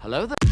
Hello there.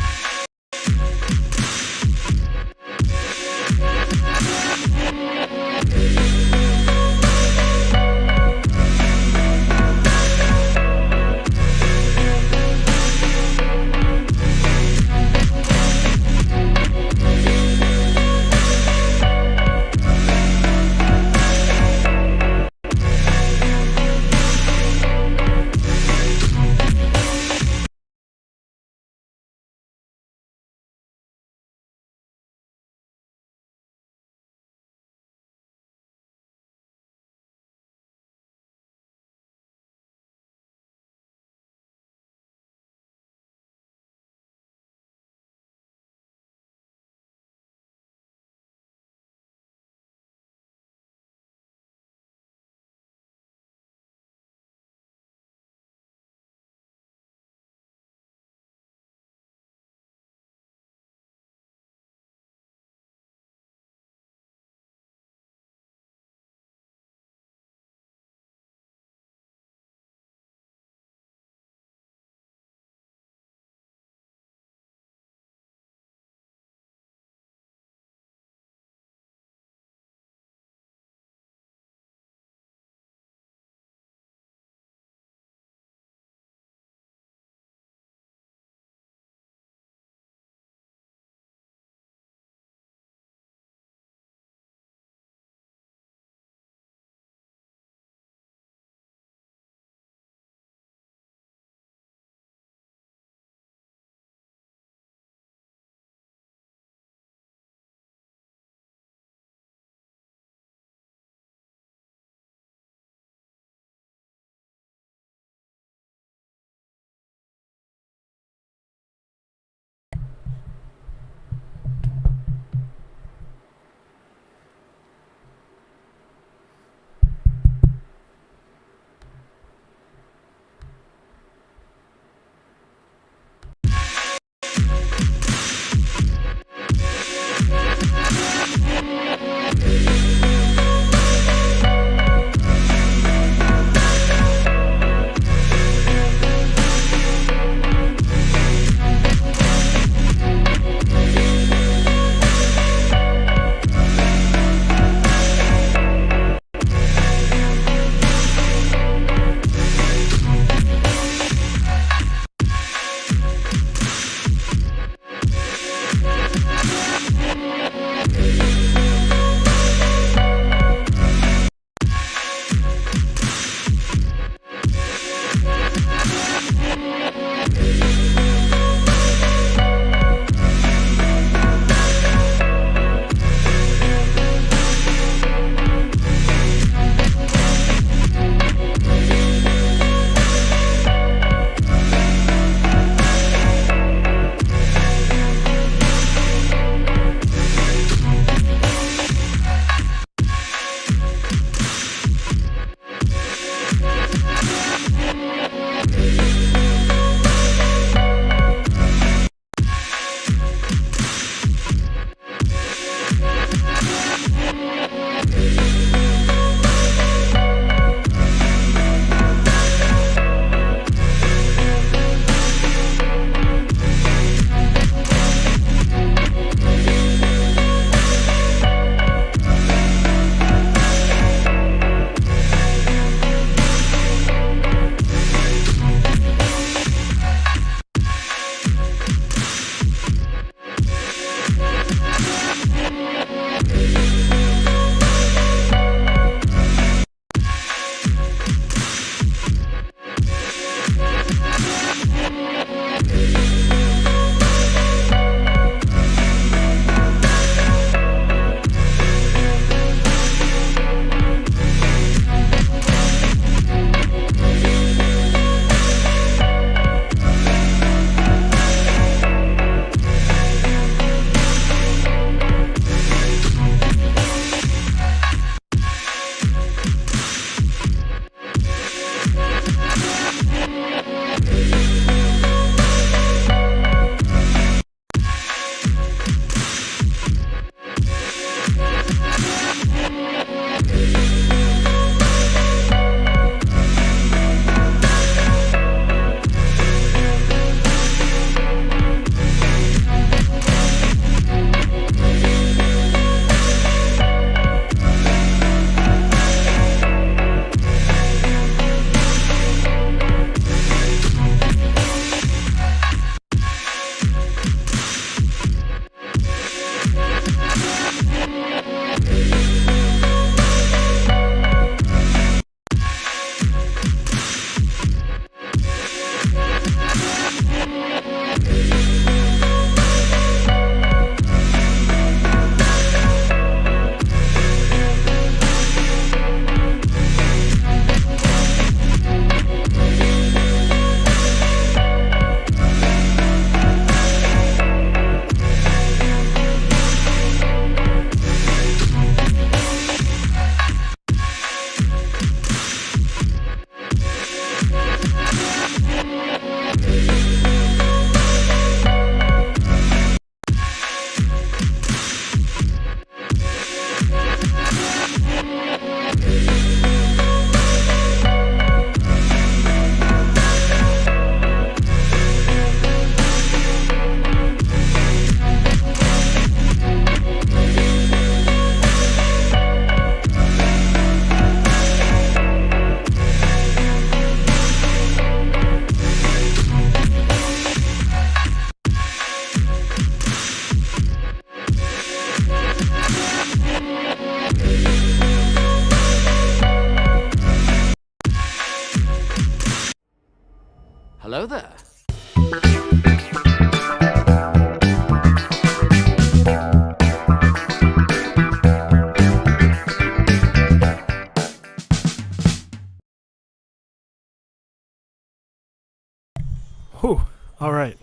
All right.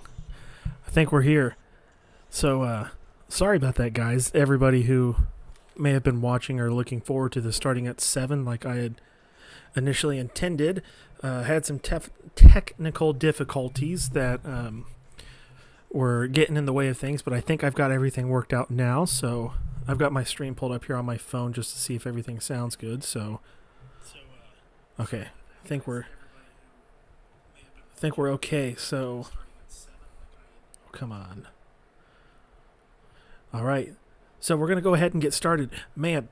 I think we're here. So, sorry about that, guys. Everybody who may have been watching or looking forward to this starting at 7 like I had initially intended, had some technical difficulties that were getting in the way of things, but I think I've got everything worked out now. So, I've got my stream pulled up here on my phone just to see if everything sounds good. So, okay. I think we're okay. So, come on. All right. So we're going to go ahead and get started. Man,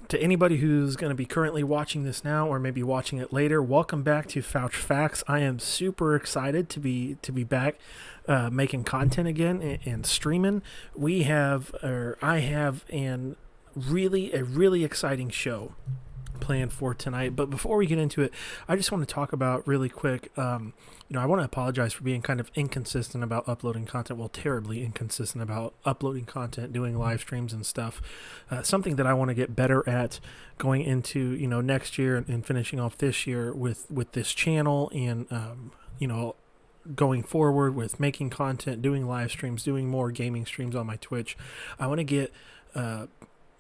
to anybody who's going to be currently watching this now or maybe watching it later, welcome back to Fouch Facts. I am super excited to be back making content again and streaming. I have a really exciting show planned for tonight. But before we get into it, I just want to talk about really quick. I want to apologize for being kind of inconsistent about uploading content. Well, terribly inconsistent about uploading content, doing live streams and stuff. Something that I want to get better at going into next year and finishing off this year with this channel and going forward with making content, doing live streams, doing more gaming streams on my Twitch. I want to get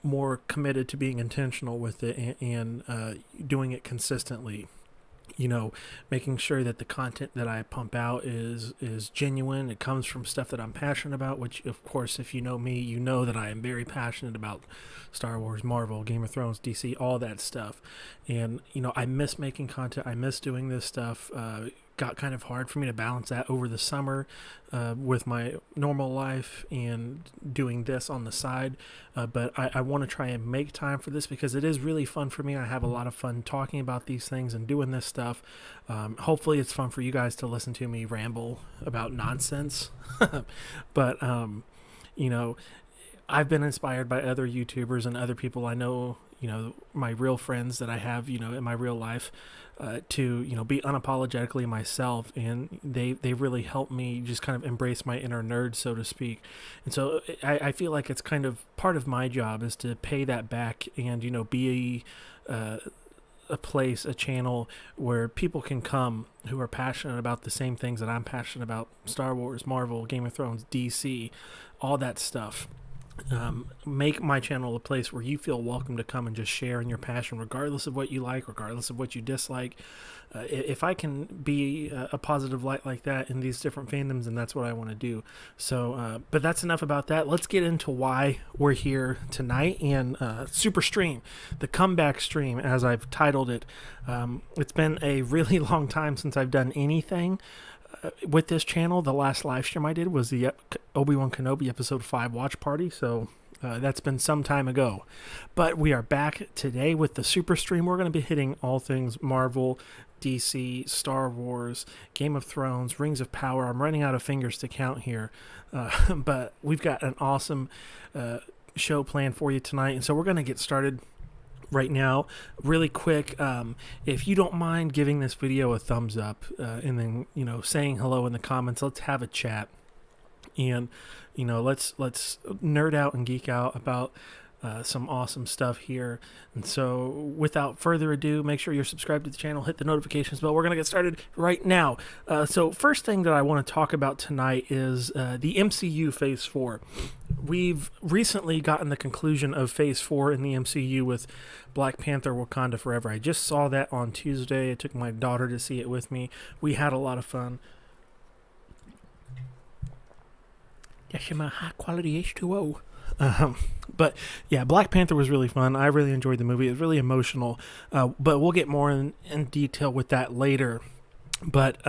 more committed to being intentional with it and doing it consistently. Making sure that the content that I pump out is genuine. It comes from stuff that I'm passionate about, which, of course, if you know me, you know that I am very passionate about Star Wars, Marvel, Game of Thrones, DC, all that stuff. And, I miss making content. I miss doing this stuff. Got kind of hard for me to balance that over the summer with my normal life and doing this on the side. But I want to try and make time for this because it is really fun for me. I have a lot of fun talking about these things and doing this stuff. Hopefully it's fun for you guys to listen to me ramble about nonsense. But, I've been inspired by other YouTubers and other people I know, my real friends that I have, in my real life, to, be unapologetically myself. And they really helped me just kind of embrace my inner nerd, so to speak. And so I feel like it's kind of part of my job is to pay that back and, be a place, a channel where people can come who are passionate about the same things that I'm passionate about: Star Wars, Marvel, Game of Thrones, DC, all that stuff. Make my channel a place where you feel welcome to come and just share in your passion, regardless of what you like, regardless of what you dislike. If I can be a positive light like that in these different fandoms, then that's what I want to do. So, but that's enough about that. Let's get into why we're here tonight and Super Stream, the comeback stream, as I've titled it. It's been a really long time since I've done anything with this channel. The last live stream I did was the Obi-Wan Kenobi episode 5 watch party, so that's been some time ago. But we are back today with the super stream. We're going to be hitting all things Marvel, DC, Star Wars, Game of Thrones, Rings of Power. I'm running out of fingers to count here, but we've got an awesome show planned for you tonight, and so we're going to get started right now really quick. If you don't mind giving this video a thumbs up and then saying hello in the comments, let's have a chat and let's nerd out and geek out about some awesome stuff here. And so without further ado, make sure you're subscribed to the channel, hit the notifications bell. We're going to get started right now. So first thing that I want to talk about tonight is the MCU Phase 4. We've recently gotten the conclusion of Phase 4 in the MCU with Black Panther Wakanda Forever. I just saw that on Tuesday. I took my daughter to see it with me. We had a lot of fun. That's my high quality H2O. But yeah, Black Panther was really fun. I really enjoyed the movie. It was really emotional. But we'll get more in detail with that later. But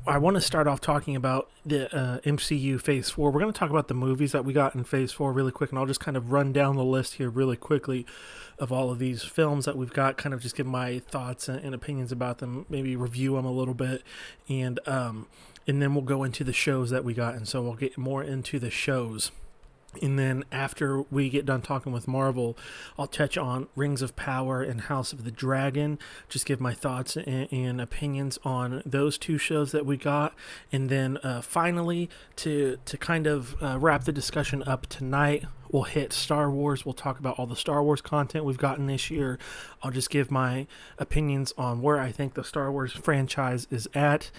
I want to start off talking about the MCU Phase 4. We're going to talk about the movies that we got in Phase 4 really quick, and I'll just kind of run down the list here really quickly of all of these films that we've got, kind of just give my thoughts and opinions about them, maybe review them a little bit, and then we'll go into the shows that we got, and so we'll get more into the shows. And then after we get done talking with Marvel, I'll touch on Rings of Power and House of the Dragon, just give my thoughts and opinions on those two shows that we got. And then finally, to kind of wrap the discussion up tonight, we'll hit Star Wars. We'll talk about all the Star Wars content we've gotten this year. I'll just give my opinions on where I think the Star Wars franchise is at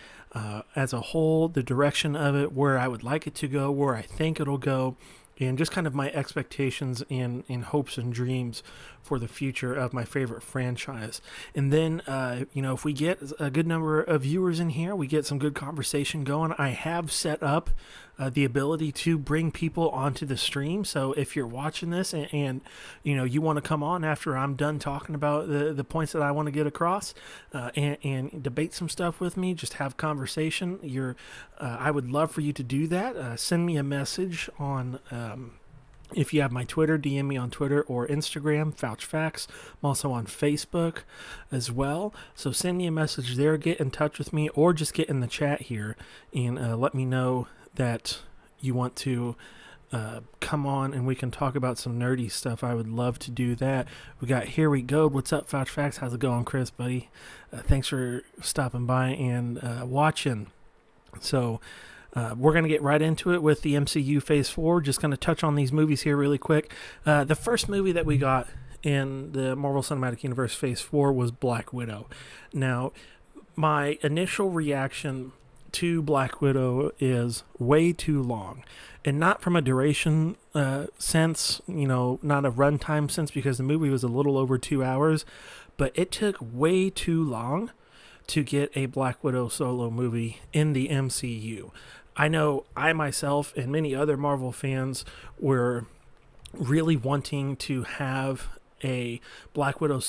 as a whole, the direction of it, where I would like it to go, where I think it'll go, and just kind of my expectations and hopes and dreams for the future of my favorite franchise. And then, if we get a good number of viewers in here, we get some good conversation going. I have set up the ability to bring people onto the stream. So if you're watching this and you want to come on after I'm done talking about the points that I want to get across and debate some stuff with me, just have conversation. I would love for you to do that. Send me a message on if you have my Twitter, DM me on Twitter or Instagram, Fouch Facts. I'm also on Facebook as well. So send me a message there, get in touch with me, or just get in the chat here and let me know that you want to come on and we can talk about some nerdy stuff. I would love to do that. We got Here We Go. What's up, Fouch Facts? How's it going, Chris, buddy? Thanks for stopping by and watching. So we're going to get right into it with the MCU Phase 4. Just going to touch on these movies here really quick. The first movie that we got in the Marvel Cinematic Universe Phase 4 was Black Widow. Now, my initial reaction to Black Widow is way too long. And not from a duration sense, not a runtime sense, because the movie was a little over 2 hours. But it took way too long to get a Black Widow solo movie in the MCU. I know I myself and many other Marvel fans were really wanting to have a Black Widow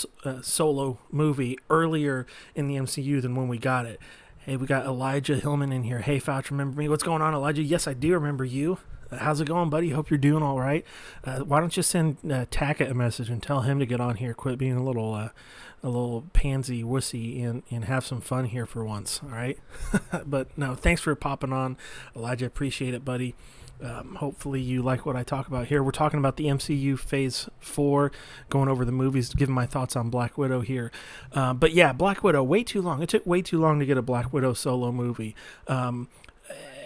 solo movie earlier in the MCU than when we got it. Hey, we got Elijah Hillman in here. Hey, Fouch, remember me? What's going on, Elijah? Yes, I do remember you. How's it going, buddy? Hope you're doing all right. Why don't you send Tackett a message and tell him to get on here, quit being a little pansy wussy, and have some fun here for once, all right? But no, thanks for popping on, Elijah. Appreciate it, buddy. Hopefully you like what I talk about here. We're talking about the MCU Phase 4, going over the movies, giving my thoughts on Black Widow here. But yeah, Black Widow, way too long. It took way too long to get a Black Widow solo movie.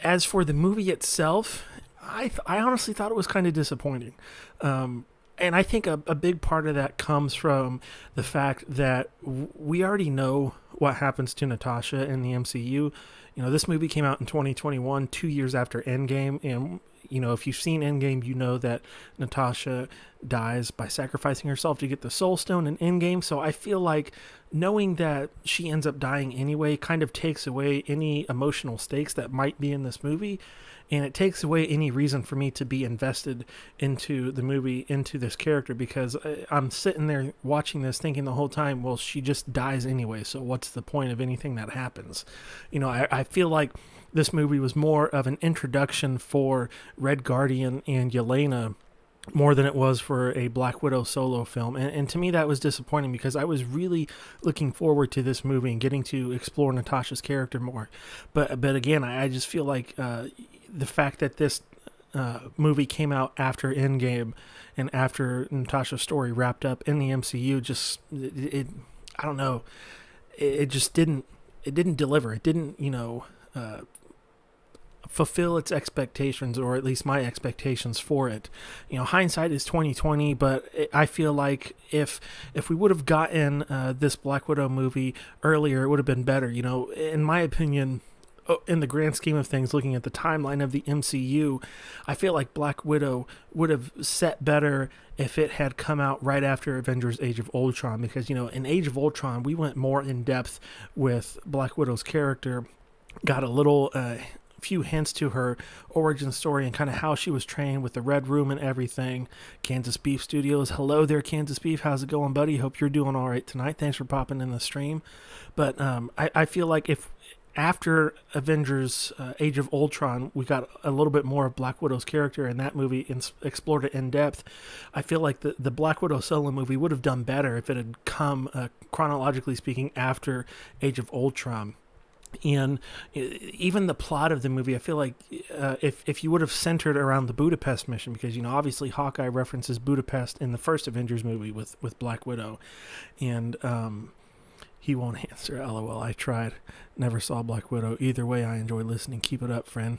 As for the movie itself, I honestly thought it was kind of disappointing. And I think a big part of that comes from the fact that we already know what happens to Natasha in the MCU. This movie came out in 2021, 2 years after Endgame. And, if you've seen Endgame, you know that Natasha dies by sacrificing herself to get the Soul Stone in Endgame. So I feel like knowing that she ends up dying anyway kind of takes away any emotional stakes that might be in this movie. And it takes away any reason for me to be invested into the movie, into this character, because I'm sitting there watching this thinking the whole time, well, she just dies anyway, so what's the point of anything that happens? I feel like this movie was more of an introduction for Red Guardian and Yelena more than it was for a Black Widow solo film. And to me, that was disappointing because I was really looking forward to this movie and getting to explore Natasha's character more. But again, I just feel like the fact that this movie came out after Endgame and after Natasha's story wrapped up in the MCU, just I don't know, it just didn't deliver. It didn't fulfill its expectations, or at least my expectations for it. Hindsight is 2020, but I feel like if we would have gotten this Black Widow movie earlier, it would have been better. In my opinion, in the grand scheme of things, looking at the timeline of the MCU, I feel like Black Widow would have set better if it had come out right after Avengers Age of Ultron, because, in Age of Ultron, we went more in depth with Black Widow's character, got a little few hints to her origin story and kind of how she was trained with the Red Room and everything. Kansas Beef Studios, hello there, Kansas Beef. How's it going, buddy? Hope you're doing all right tonight. Thanks for popping in the stream. But I feel like if after Avengers Age of Ultron, we got a little bit more of Black Widow's character in that movie and explored it in depth, I feel like the Black Widow solo movie would have done better if it had come, chronologically speaking, after Age of Ultron. And even the plot of the movie, I feel like if you would have centered around the Budapest mission, because obviously Hawkeye references Budapest in the first Avengers movie with Black Widow, and he won't answer. LOL. I tried. Never saw Black Widow. Either way, I enjoy listening. Keep it up, friend.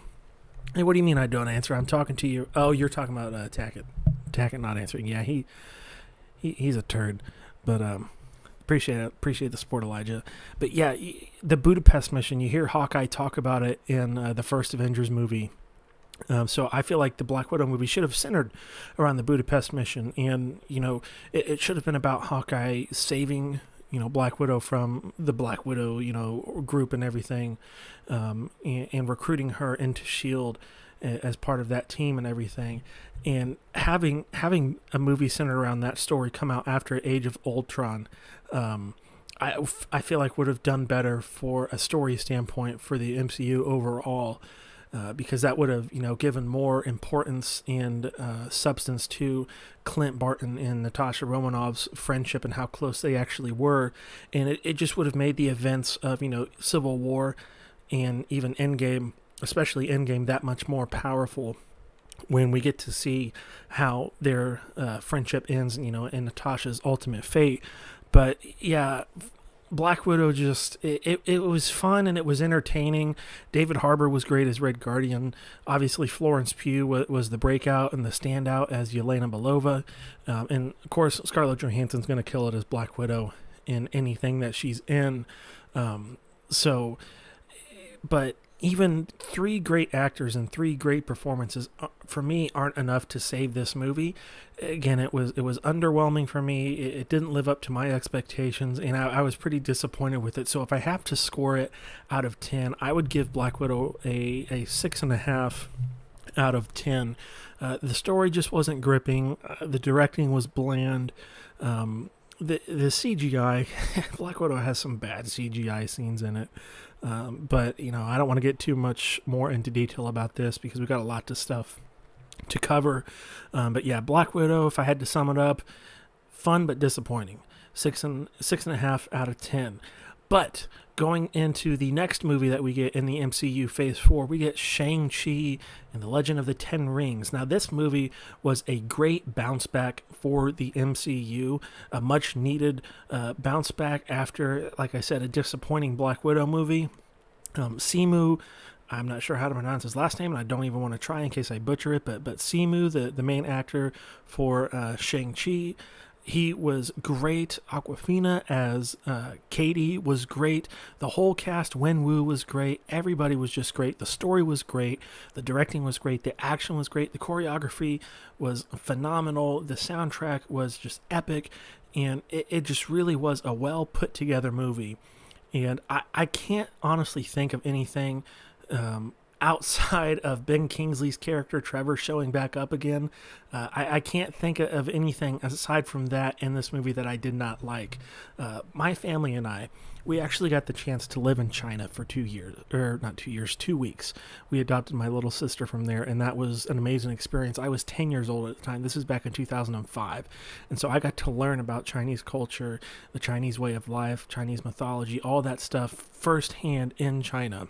Hey, what do you mean I don't answer? I'm talking to you. Oh, you're talking about Tackett. attack and not answering. Yeah, he's a turd. But appreciate the support, Elijah. But yeah, the Budapest mission, you hear Hawkeye talk about it in the first Avengers movie. So I feel like the Black Widow movie should have centered around the Budapest mission, and it should have been about Hawkeye saving Black Widow from the Black Widow group and everything, and recruiting her into Shield as part of that team and everything, and having a movie centered around that story come out after Age of Ultron. I feel like would have done better for a story standpoint for the MCU overall. Because that would have, given more importance and substance to Clint Barton and Natasha Romanoff's friendship and how close they actually were. And it just would have made the events of, Civil War and even Endgame, especially Endgame, that much more powerful when we get to see how their friendship ends, and Natasha's ultimate fate. But yeah, Black Widow it was fun and it was entertaining. David Harbour was great as Red Guardian. Obviously, Florence Pugh was the breakout and the standout as Yelena Belova. And, of course, Scarlett Johansson's going to kill it as Black Widow in anything that she's in. But even 3 great actors and 3 great performances, for me, aren't enough to save this movie. Again, it was underwhelming for me. It didn't live up to my expectations, and I was pretty disappointed with it. So if I have to score it out of 10, I would give Black Widow a 6.5 out of 10. The story just wasn't gripping. The directing was bland. The CGI, Black Widow has some bad CGI scenes in it. But, I don't want to get too much more into detail about this because we've got a lot of stuff to cover. But yeah, Black Widow, if I had to sum it up, fun but disappointing. 6.5 out of 10. But going into the next movie that we get in the MCU Phase 4, we get Shang-Chi and the Legend of the Ten Rings. Now, this movie was a great bounce back for the MCU, a much needed bounce back after, like I said, a disappointing Black Widow movie. Simu, I'm not sure how to pronounce his last name, and I don't even want to try in case I butcher it, but Simu, the main actor for Shang-Chi, he was great. Awkwafina as Katie was great. The whole cast, Wenwu was great. Everybody was just great. The story was great. The directing was great. The action was great. The choreography was phenomenal. The soundtrack was just epic. And it just really was a well put together movie. And I can't honestly think of anything outside of Ben Kingsley's character Trevor showing back up again. I can't think of anything aside from that in this movie that I did not like. My family and I, we actually got the chance to live in China for 2 years, or not 2 years, 2 weeks. We adopted my little sister from there, and that was an amazing experience. I was 10 years old at the time. This is back in 2005. And so I got to learn about Chinese culture, the Chinese way of life, Chinese mythology, all that stuff firsthand in China.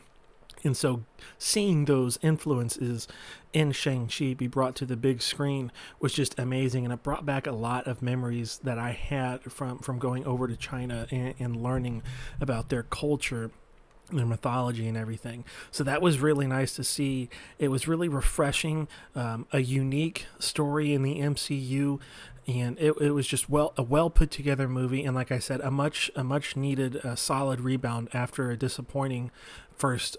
And so seeing those influences in Shang-Chi be brought to the big screen was just amazing. And it brought back a lot of memories that I had from going over to China and learning about their culture, their mythology and everything. So that was really nice to see. It was really refreshing, a unique story in the MCU. And it was just a well put together movie, and like I said, a much needed solid rebound after a disappointing first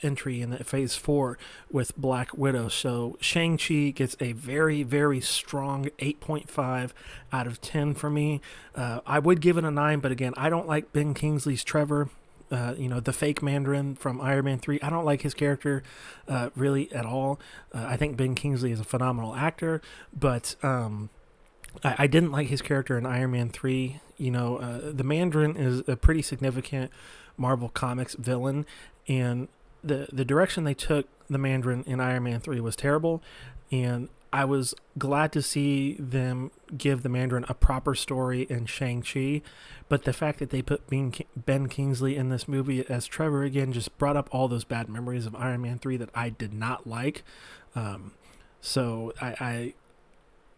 entry in Phase 4 with Black Widow. So Shang-Chi gets a very, very strong 8.5 out of 10 for me. I would give it a 9, but again, I don't like Ben Kingsley's Trevor. The fake Mandarin from Iron Man 3. I don't like his character really at all. I think Ben Kingsley is a phenomenal actor, but I didn't like his character in Iron Man 3. The Mandarin is a pretty significant Marvel Comics villain, and the direction they took the Mandarin in Iron Man 3 was terrible, and I was glad to see them give the Mandarin a proper story in Shang-Chi, but the fact that they put Ben Kingsley in this movie as Trevor again just brought up all those bad memories of Iron Man 3 that I did not like. So I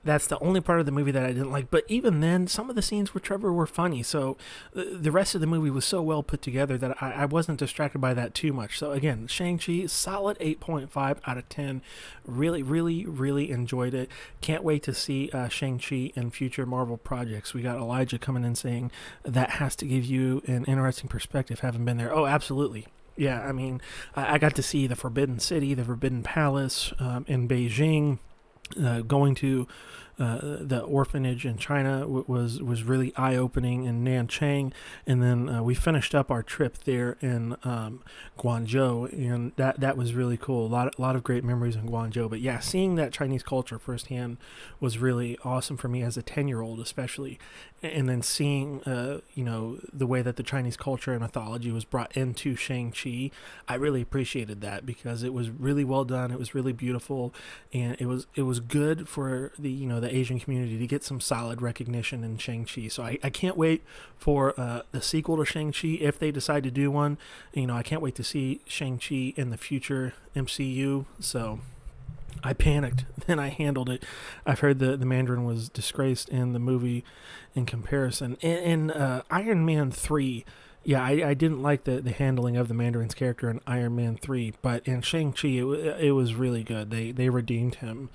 that's the only part of the movie that I didn't like. But even then, some of the scenes with Trevor were funny. So the rest of the movie was so well put together that I wasn't distracted by that too much. So again, Shang-Chi, solid 8.5 out of 10. Really, really, really enjoyed it. Can't wait to see Shang-Chi in future Marvel projects. We got Elijah coming in saying that has to give you an interesting perspective. Haven't been there. Oh, absolutely. Yeah, I mean, I got to see the Forbidden City, the Forbidden Palace in Beijing. Going to the orphanage in China was really eye-opening in Nanchang, and then we finished up our trip there in Guangzhou, and that was really cool. A lot of great memories in Guangzhou. But yeah, seeing that Chinese culture firsthand was really awesome for me as a 10-year-old, especially, and then seeing the way that the Chinese culture and mythology was brought into Shang-Chi. I really appreciated that because it was really well done. It was really beautiful, and it was good for the Asian community to get some solid recognition in Shang-Chi. So I can't wait for the sequel to Shang-Chi if they decide to do one. I can't wait to see Shang-Chi in the future MCU. So I panicked, then I handled it. I've heard the Mandarin was disgraced in the movie in comparison. In Iron Man 3, yeah, I didn't like the handling of the Mandarin's character in Iron Man 3, but in Shang-Chi, it was really good. They redeemed him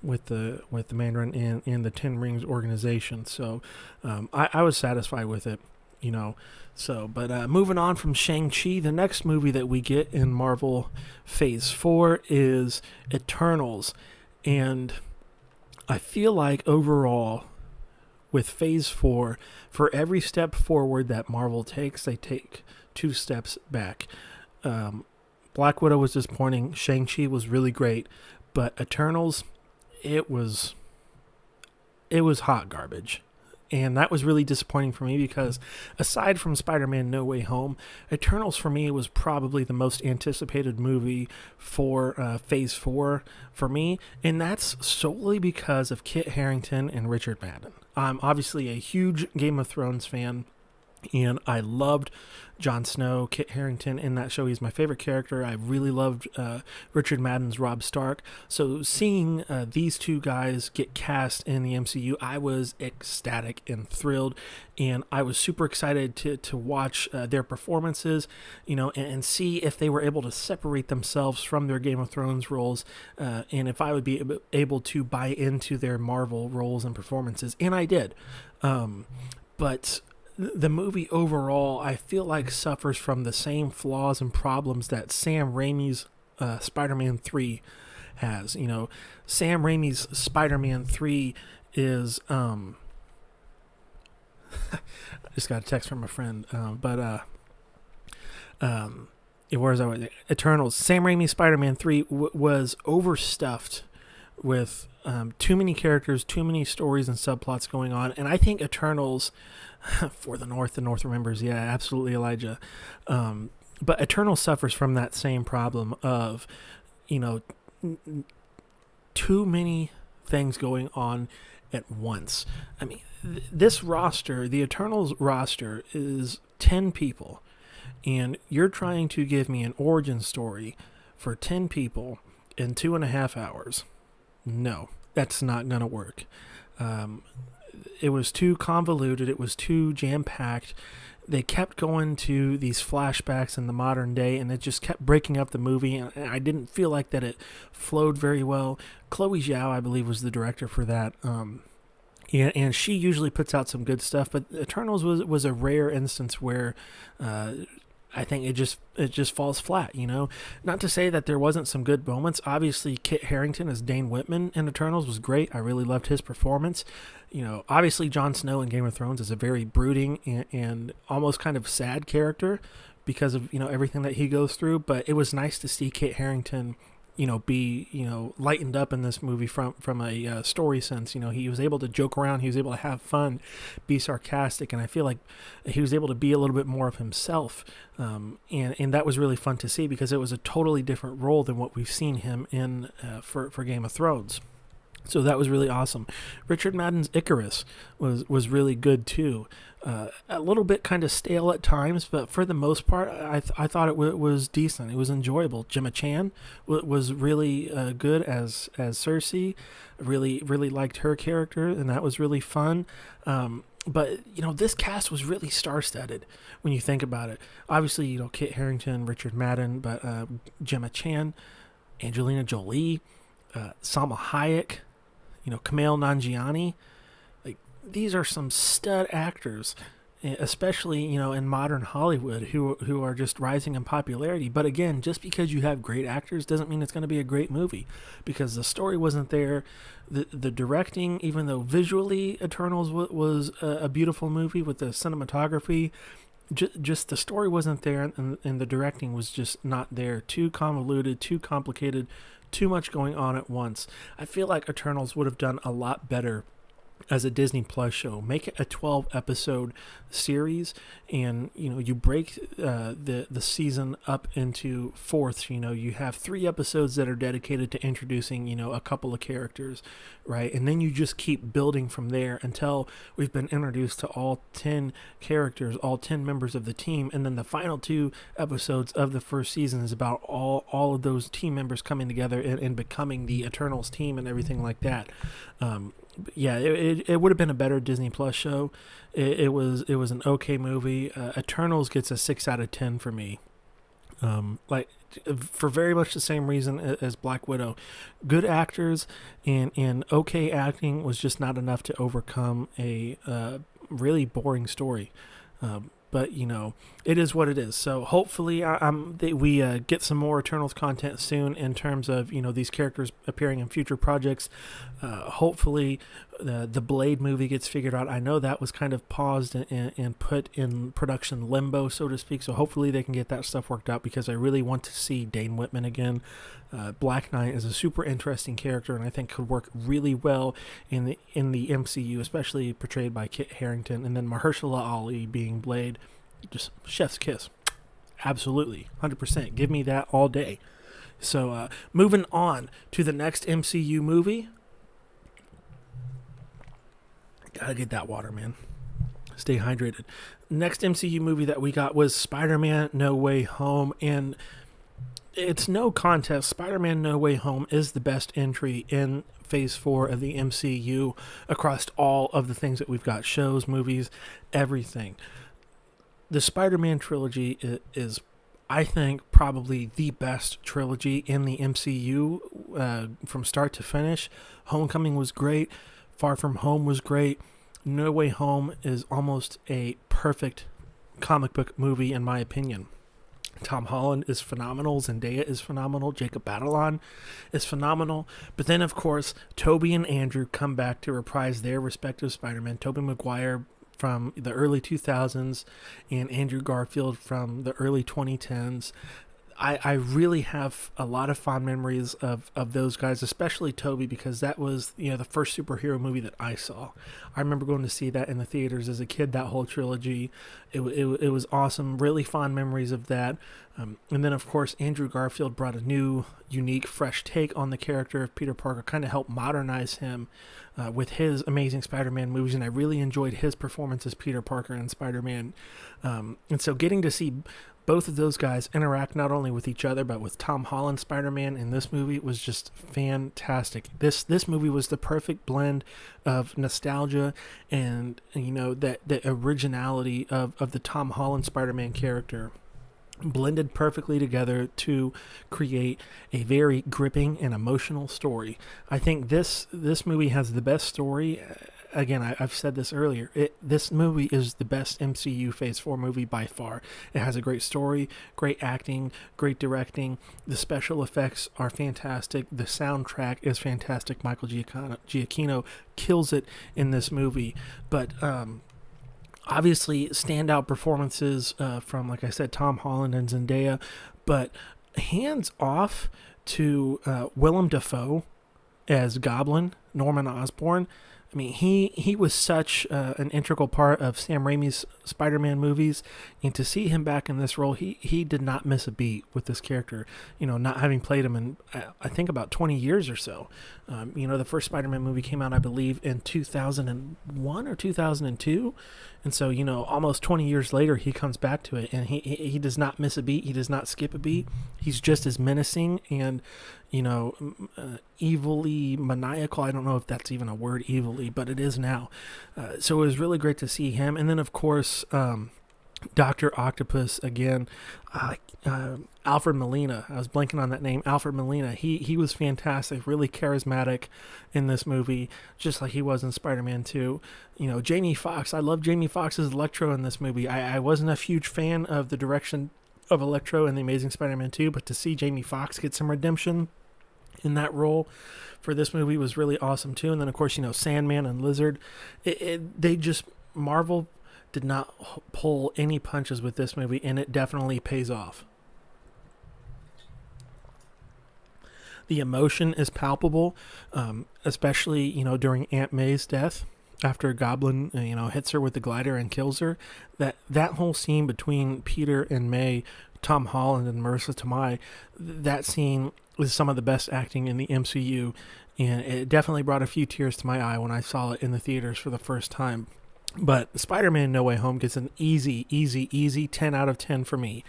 with the Mandarin in the Ten Rings organization. So I was satisfied with it, So, but moving on from Shang-Chi, the next movie that we get in Marvel Phase 4 is Eternals. And I feel like overall, with Phase 4, for every step forward that Marvel takes, they take 2 steps back. Black Widow was disappointing. Shang-Chi was really great. But Eternals, it was hot garbage. And that was really disappointing for me because aside from Spider-Man No Way Home, Eternals for me was probably the most anticipated movie for Phase 4 for me. And that's solely because of Kit Harington and Richard Madden. I'm obviously a huge Game of Thrones fan, and I loved Jon Snow, Kit Harington in that show. He's my favorite character. I really loved Richard Madden's Robb Stark. So seeing these two guys get cast in the MCU, I was ecstatic and thrilled, and I was super excited to watch their performances, and see if they were able to separate themselves from their Game of Thrones roles, and if I would be able to buy into their Marvel roles and performances, and I did. But the movie overall, I feel like suffers from the same flaws and problems that Sam Raimi's Spider-Man 3 has. Sam Raimi's Spider-Man 3 is I just got a text from a friend, where is I? Eternals. Sam Raimi's Spider-Man 3 was overstuffed with too many characters, too many stories and subplots going on, and I think Eternals, for the North remembers, yeah, absolutely, Elijah. But Eternals suffers from that same problem of, too many things going on at once. I mean, this roster, the Eternals roster, is 10 people, and you're trying to give me an origin story for 10 people in 2.5 hours. No, that's not going to work. It was too convoluted. It was too jam-packed. They kept going to these flashbacks in the modern day, and it just kept breaking up the movie, and I didn't feel like that it flowed very well. Chloe Zhao, I believe, was the director for that. And she usually puts out some good stuff, but Eternals was a rare instance where I think it just falls flat, Not to say that there wasn't some good moments. Obviously, Kit Harington as Dane Whitman in Eternals was great. I really loved his performance. Obviously Jon Snow in Game of Thrones is a very brooding and almost kind of sad character because of, everything that he goes through. But it was nice to see Kit Harington, be, lightened up in this movie from a story sense. He was able to joke around, he was able to have fun, be sarcastic, and I feel like he was able to be a little bit more of himself. And that was really fun to see because it was a totally different role than what we've seen him in for Game of Thrones. So that was really awesome. Richard Madden's Icarus was really good too. A little bit kind of stale at times, but for the most part, I thought was decent. It was enjoyable. Gemma Chan was really good as Cersei. Really liked her character, and that was really fun. But this cast was really star-studded when you think about it. Obviously, Kit Harington, Richard Madden, but Gemma Chan, Angelina Jolie, Salma Hayek, Kumail Nanjiani. Like, these are some stud actors, especially in modern Hollywood, who are just rising in popularity. But again, just because you have great actors doesn't mean it's going to be a great movie, because the story wasn't there. The directing, even though visually Eternals was a beautiful movie with the cinematography, just the story wasn't there, and the directing was just not there. Too convoluted, too complicated, too much going on at once. I feel like Eternals would have done a lot better as a Disney Plus show. Make it a 12-episode series, and you break the season up into fourths. You have 3 episodes that are dedicated to introducing a couple of characters, right? And then you just keep building from there until we've been introduced to all 10 characters, all 10 members of the team, and then the final 2 episodes of the first season is about all of those team members coming together and becoming the Eternals team and everything like that. Yeah, it would have been a better Disney Plus show. It was an okay movie. Eternals gets a 6 out of 10 for me. For very much the same reason as Black Widow. Good actors and okay acting was just not enough to overcome a really boring story. But it is what it is. So hopefully we get some more Eternals content soon in terms of these characters appearing in future projects. Hopefully the Blade movie gets figured out. I know that was kind of paused and put in production limbo, so to speak. So hopefully they can get that stuff worked out, because I really want to see Dane Whitman again. Black Knight is a super interesting character, and I think could work really well in the MCU, especially portrayed by Kit Harington. And then Mahershala Ali being Blade, just chef's kiss. Absolutely, 100%. Give me that all day. So moving on to the next MCU movie. Gotta get that water, man. Stay hydrated. Next MCU movie that we got was Spider-Man No Way Home, and it's no contest. Spider-Man No Way Home is the best entry in Phase 4 of the MCU across all of the things that we've got. Shows, movies, everything. The Spider-Man trilogy is, I think, probably the best trilogy in the MCU from start to finish. Homecoming was great. Far From Home was great. No Way Home is almost a perfect comic book movie, in my opinion. Tom Holland is phenomenal. Zendaya is phenomenal. Jacob Batalon is phenomenal. But then, of course, Tobey and Andrew come back to reprise their respective Spider-Man. Tobey Maguire from the early 2000s and Andrew Garfield from the early 2010s. I really have a lot of fond memories of those guys, especially Toby, because that was the first superhero movie that I saw. I remember going to see that in the theaters as a kid, that whole trilogy. It was awesome, really fond memories of that. And then, of course, Andrew Garfield brought a new, unique, fresh take on the character of Peter Parker, kind of helped modernize him with his Amazing Spider-Man movies, and I really enjoyed his performance as Peter Parker and Spider-Man. And so getting to see both of those guys interact not only with each other but with Tom Holland Spider-Man in this movie was just fantastic. This movie was the perfect blend of nostalgia and that originality of the Tom Holland Spider-Man character, blended perfectly together to create a very gripping and emotional story. I think this movie has the best story. Again, I've said this earlier. This movie is the best MCU Phase 4 movie by far. It has a great story, great acting, great directing. The special effects are fantastic. The soundtrack is fantastic. Michael Giacchino kills it in this movie. But obviously, standout performances from, like I said, Tom Holland and Zendaya. But hands off to Willem Dafoe as Goblin, Norman Osborn. I mean, he was such an integral part of Sam Raimi's Spider-Man movies, and to see him back in this role, he did not miss a beat with this character. You know, not having played him in I think about 20 years or so. You know, the first Spider-Man movie came out, I believe, in 2001 or 2002, and so you know, almost 20 years later, he comes back to it, and he does not miss a beat. He does not skip a beat. He's just as menacing and you know, evilly maniacal. I don't know if that's even a word, evilly, but it is now. So it was really great to see him. And then, of course, Dr. Octopus again, Alfred Molina. I was blanking on that name. Alfred Molina. He was fantastic, really charismatic in this movie, just like he was in Spider-Man 2. You know, Jamie Foxx. I love Jamie Foxx's Electro in this movie. I wasn't a huge fan of the direction of Electro in The Amazing Spider-Man 2, but to see Jamie Foxx get some redemption in that role for this movie was really awesome too. And then of course, you know, Sandman and Lizard, Marvel did not pull any punches with this movie, and it definitely pays off. The emotion is palpable, especially, you know, during Aunt May's death. After Goblin, you know, hits her with the glider and kills her, that whole scene between Peter and May, Tom Holland and Marissa Tomei, that scene was some of the best acting in the MCU, and it definitely brought a few tears to my eye when I saw it in the theaters for the first time. But Spider-Man No Way Home gets an easy 10 out of 10 for me.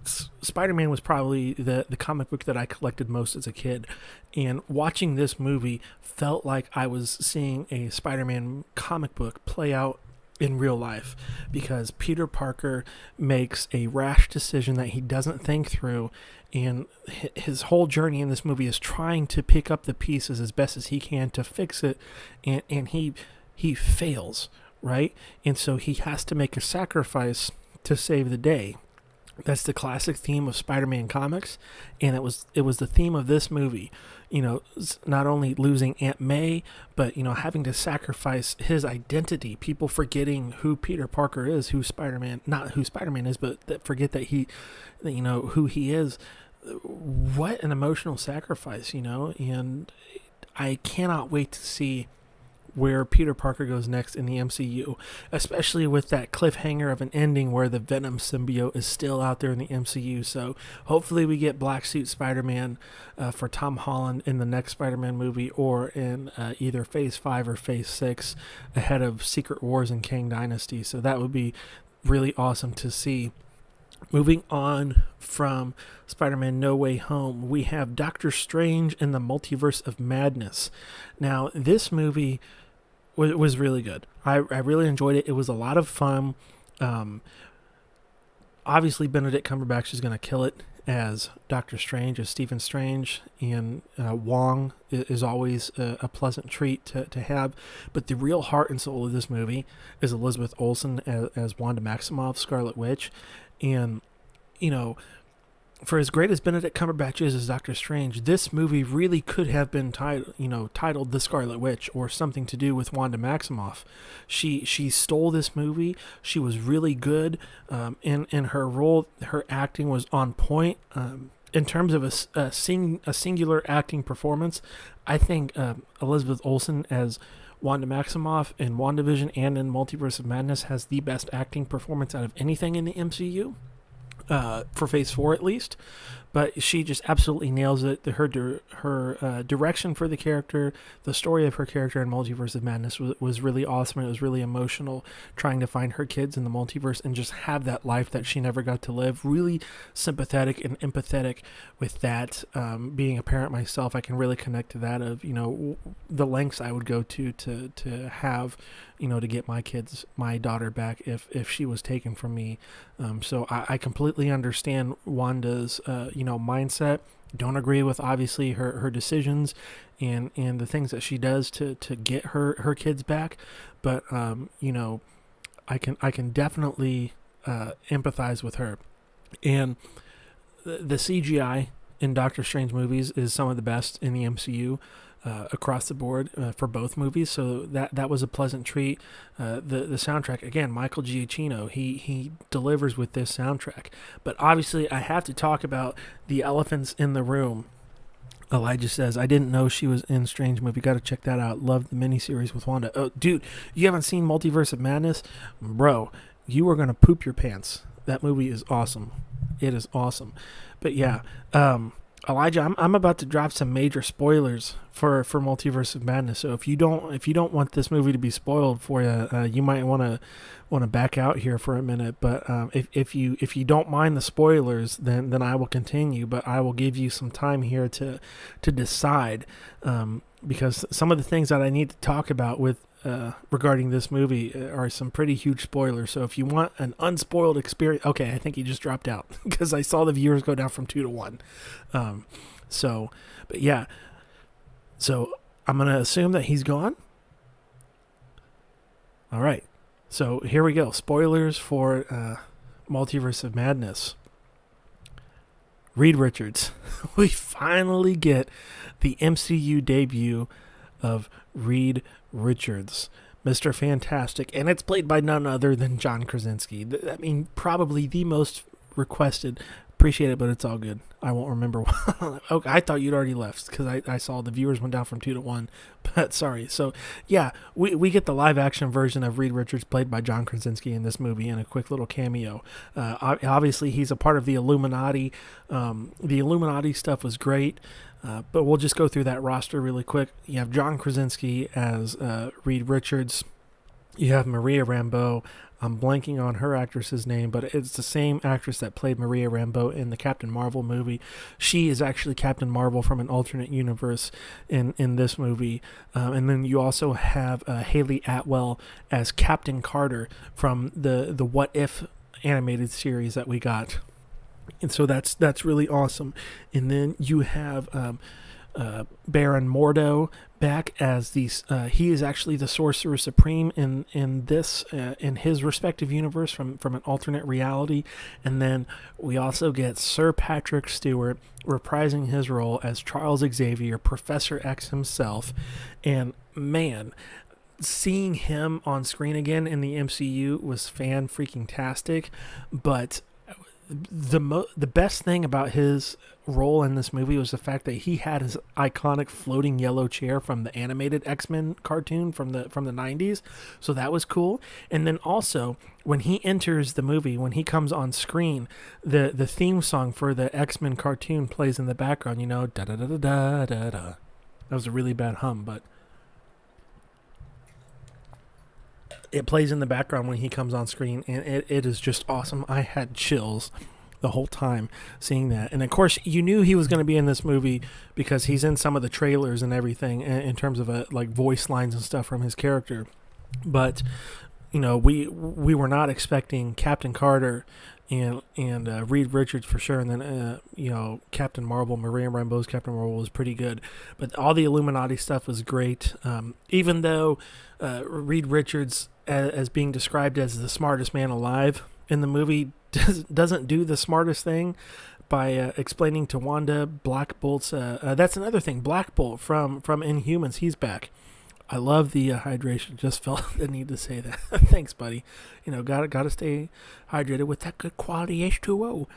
Spider-Man was probably the comic book that I collected most as a kid, and watching this movie felt like I was seeing a Spider-Man comic book play out in real life, because Peter Parker makes a rash decision that he doesn't think through, and his whole journey in this movie is trying to pick up the pieces as best as he can to fix it, and he fails, right? And so he has to make a sacrifice to save the day. That's the classic theme of Spider-Man comics, and it was the theme of this movie. You know, not only losing Aunt May, but, you know, having to sacrifice his identity. People forgetting who Peter Parker is, not who Spider-Man is, but that forget that you know, who he is. What an emotional sacrifice, you know, and I cannot wait to see where Peter Parker goes next in the MCU, especially with that cliffhanger of an ending where the Venom symbiote is still out there in the MCU. So hopefully we get Black Suit Spider-Man for Tom Holland in the next Spider-Man movie, or in either Phase 5 or Phase 6 ahead of Secret Wars and Kang Dynasty. So that would be really awesome to see. Moving on from Spider-Man No Way Home, we have Doctor Strange in the Multiverse of Madness. Now, this movie was really good. I really enjoyed it. It was a lot of fun. Obviously, Benedict Cumberbatch is going to kill it as Doctor Strange, as Stephen Strange, and Wong is always a pleasant treat to have. But the real heart and soul of this movie is Elizabeth Olsen as Wanda Maximoff, Scarlet Witch. And, you know, for as great as Benedict Cumberbatch is as Doctor Strange, this movie really could have been titled The Scarlet Witch, or something to do with Wanda Maximoff. She stole this movie. She was really good in her role. Her acting was on point. In terms of a singular acting performance, I think Elizabeth Olsen as Wanda Maximoff in WandaVision and in Multiverse of Madness has the best acting performance out of anything in the MCU, for Phase 4 at least. But she just absolutely nails it. Her direction for the character, the story of her character in Multiverse of Madness was really awesome. It was really emotional, trying to find her kids in the multiverse and just have that life that she never got to live. Really sympathetic and empathetic with that. Being a parent myself, I can really connect to that, of, you know, the lengths I would go to have, you know, to get my daughter back if she was taken from me. So I completely understand Wanda's mindset. Don't agree with, obviously, her decisions and the things that she does to get her kids back, but I can definitely empathize with her. And the CGI in Doctor Strange movies is some of the best in the MCU. Across the board for both movies, so that was a pleasant treat. The soundtrack, again, Michael Giacchino, he delivers with this soundtrack. But obviously, I have to talk about the elephants in the room. Elijah says, I didn't know she was in Strange Movie. Got to check that out. Love the miniseries with Wanda. Oh, dude, you haven't seen Multiverse of Madness? Bro, you are going to poop your pants. That movie is awesome. It is awesome. But yeah, Elijah, I'm about to drop some major spoilers for Multiverse of Madness. So if you don't want this movie to be spoiled for you, you might want to back out here for a minute. But if you don't mind the spoilers, then I will continue. But I will give you some time here to decide, because some of the things that I need to talk about with regarding this movie are some pretty huge spoilers. So if you want an unspoiled experience, okay, I think he just dropped out because I saw the viewers go down from 2 to 1. But yeah, so I'm gonna assume that he's gone. All right, so here we go. Spoilers for Multiverse of Madness. Reed Richards. We finally get the MCU debut of Reed Richards, Mr. Fantastic, and it's played by none other than John Krasinski. I mean, probably the most requested. Appreciate it, but it's all good. I won't remember. Okay, I thought you'd already left because I saw the viewers went down from 2 to 1. But sorry. So yeah, we get the live action version of Reed Richards played by John Krasinski in this movie in a quick little cameo. Obviously, he's a part of the Illuminati. The Illuminati stuff was great. But we'll just go through that roster really quick. You have John Krasinski as Reed Richards. You have Maria Rambeau. I'm blanking on her actress's name, but it's the same actress that played Maria Rambeau in the Captain Marvel movie. She is actually Captain Marvel from an alternate universe in this movie. And then you also have Haley Atwell as Captain Carter from the What If animated series that we got. And so that's really awesome. And then you have Baron Mordo back as he is actually the Sorcerer Supreme in this in his respective universe from an alternate reality. And then we also get Sir Patrick Stewart reprising his role as Charles Xavier, Professor X himself. And man, seeing him on screen again in the MCU was fan-freaking-tastic. But the best thing about his role in this movie was the fact that he had his iconic floating yellow chair from the animated X-Men cartoon from the 90s. So that was cool. And then also when he enters the movie, when he comes on screen, the theme song for the X-Men cartoon plays in the background, da da da da da da da. That was a really bad hum, but it plays in the background when he comes on screen, and it is just awesome. I had chills the whole time seeing that. And of course, you knew he was going to be in this movie because he's in some of the trailers and everything in terms of like voice lines and stuff from his character. But we were not expecting Captain Carter and Reed Richards for sure, and then Captain Marvel, Maria Rambeau's Captain Marvel was pretty good, but all the Illuminati stuff was great. Even though Reed Richards, as being described as the smartest man alive in the movie, doesn't do the smartest thing by explaining to Wanda Black Bolt's. That's another thing. Black Bolt from Inhumans, he's back. I love the hydration. Just felt the need to say that. Thanks, buddy. Gotta stay hydrated with that good quality H2O.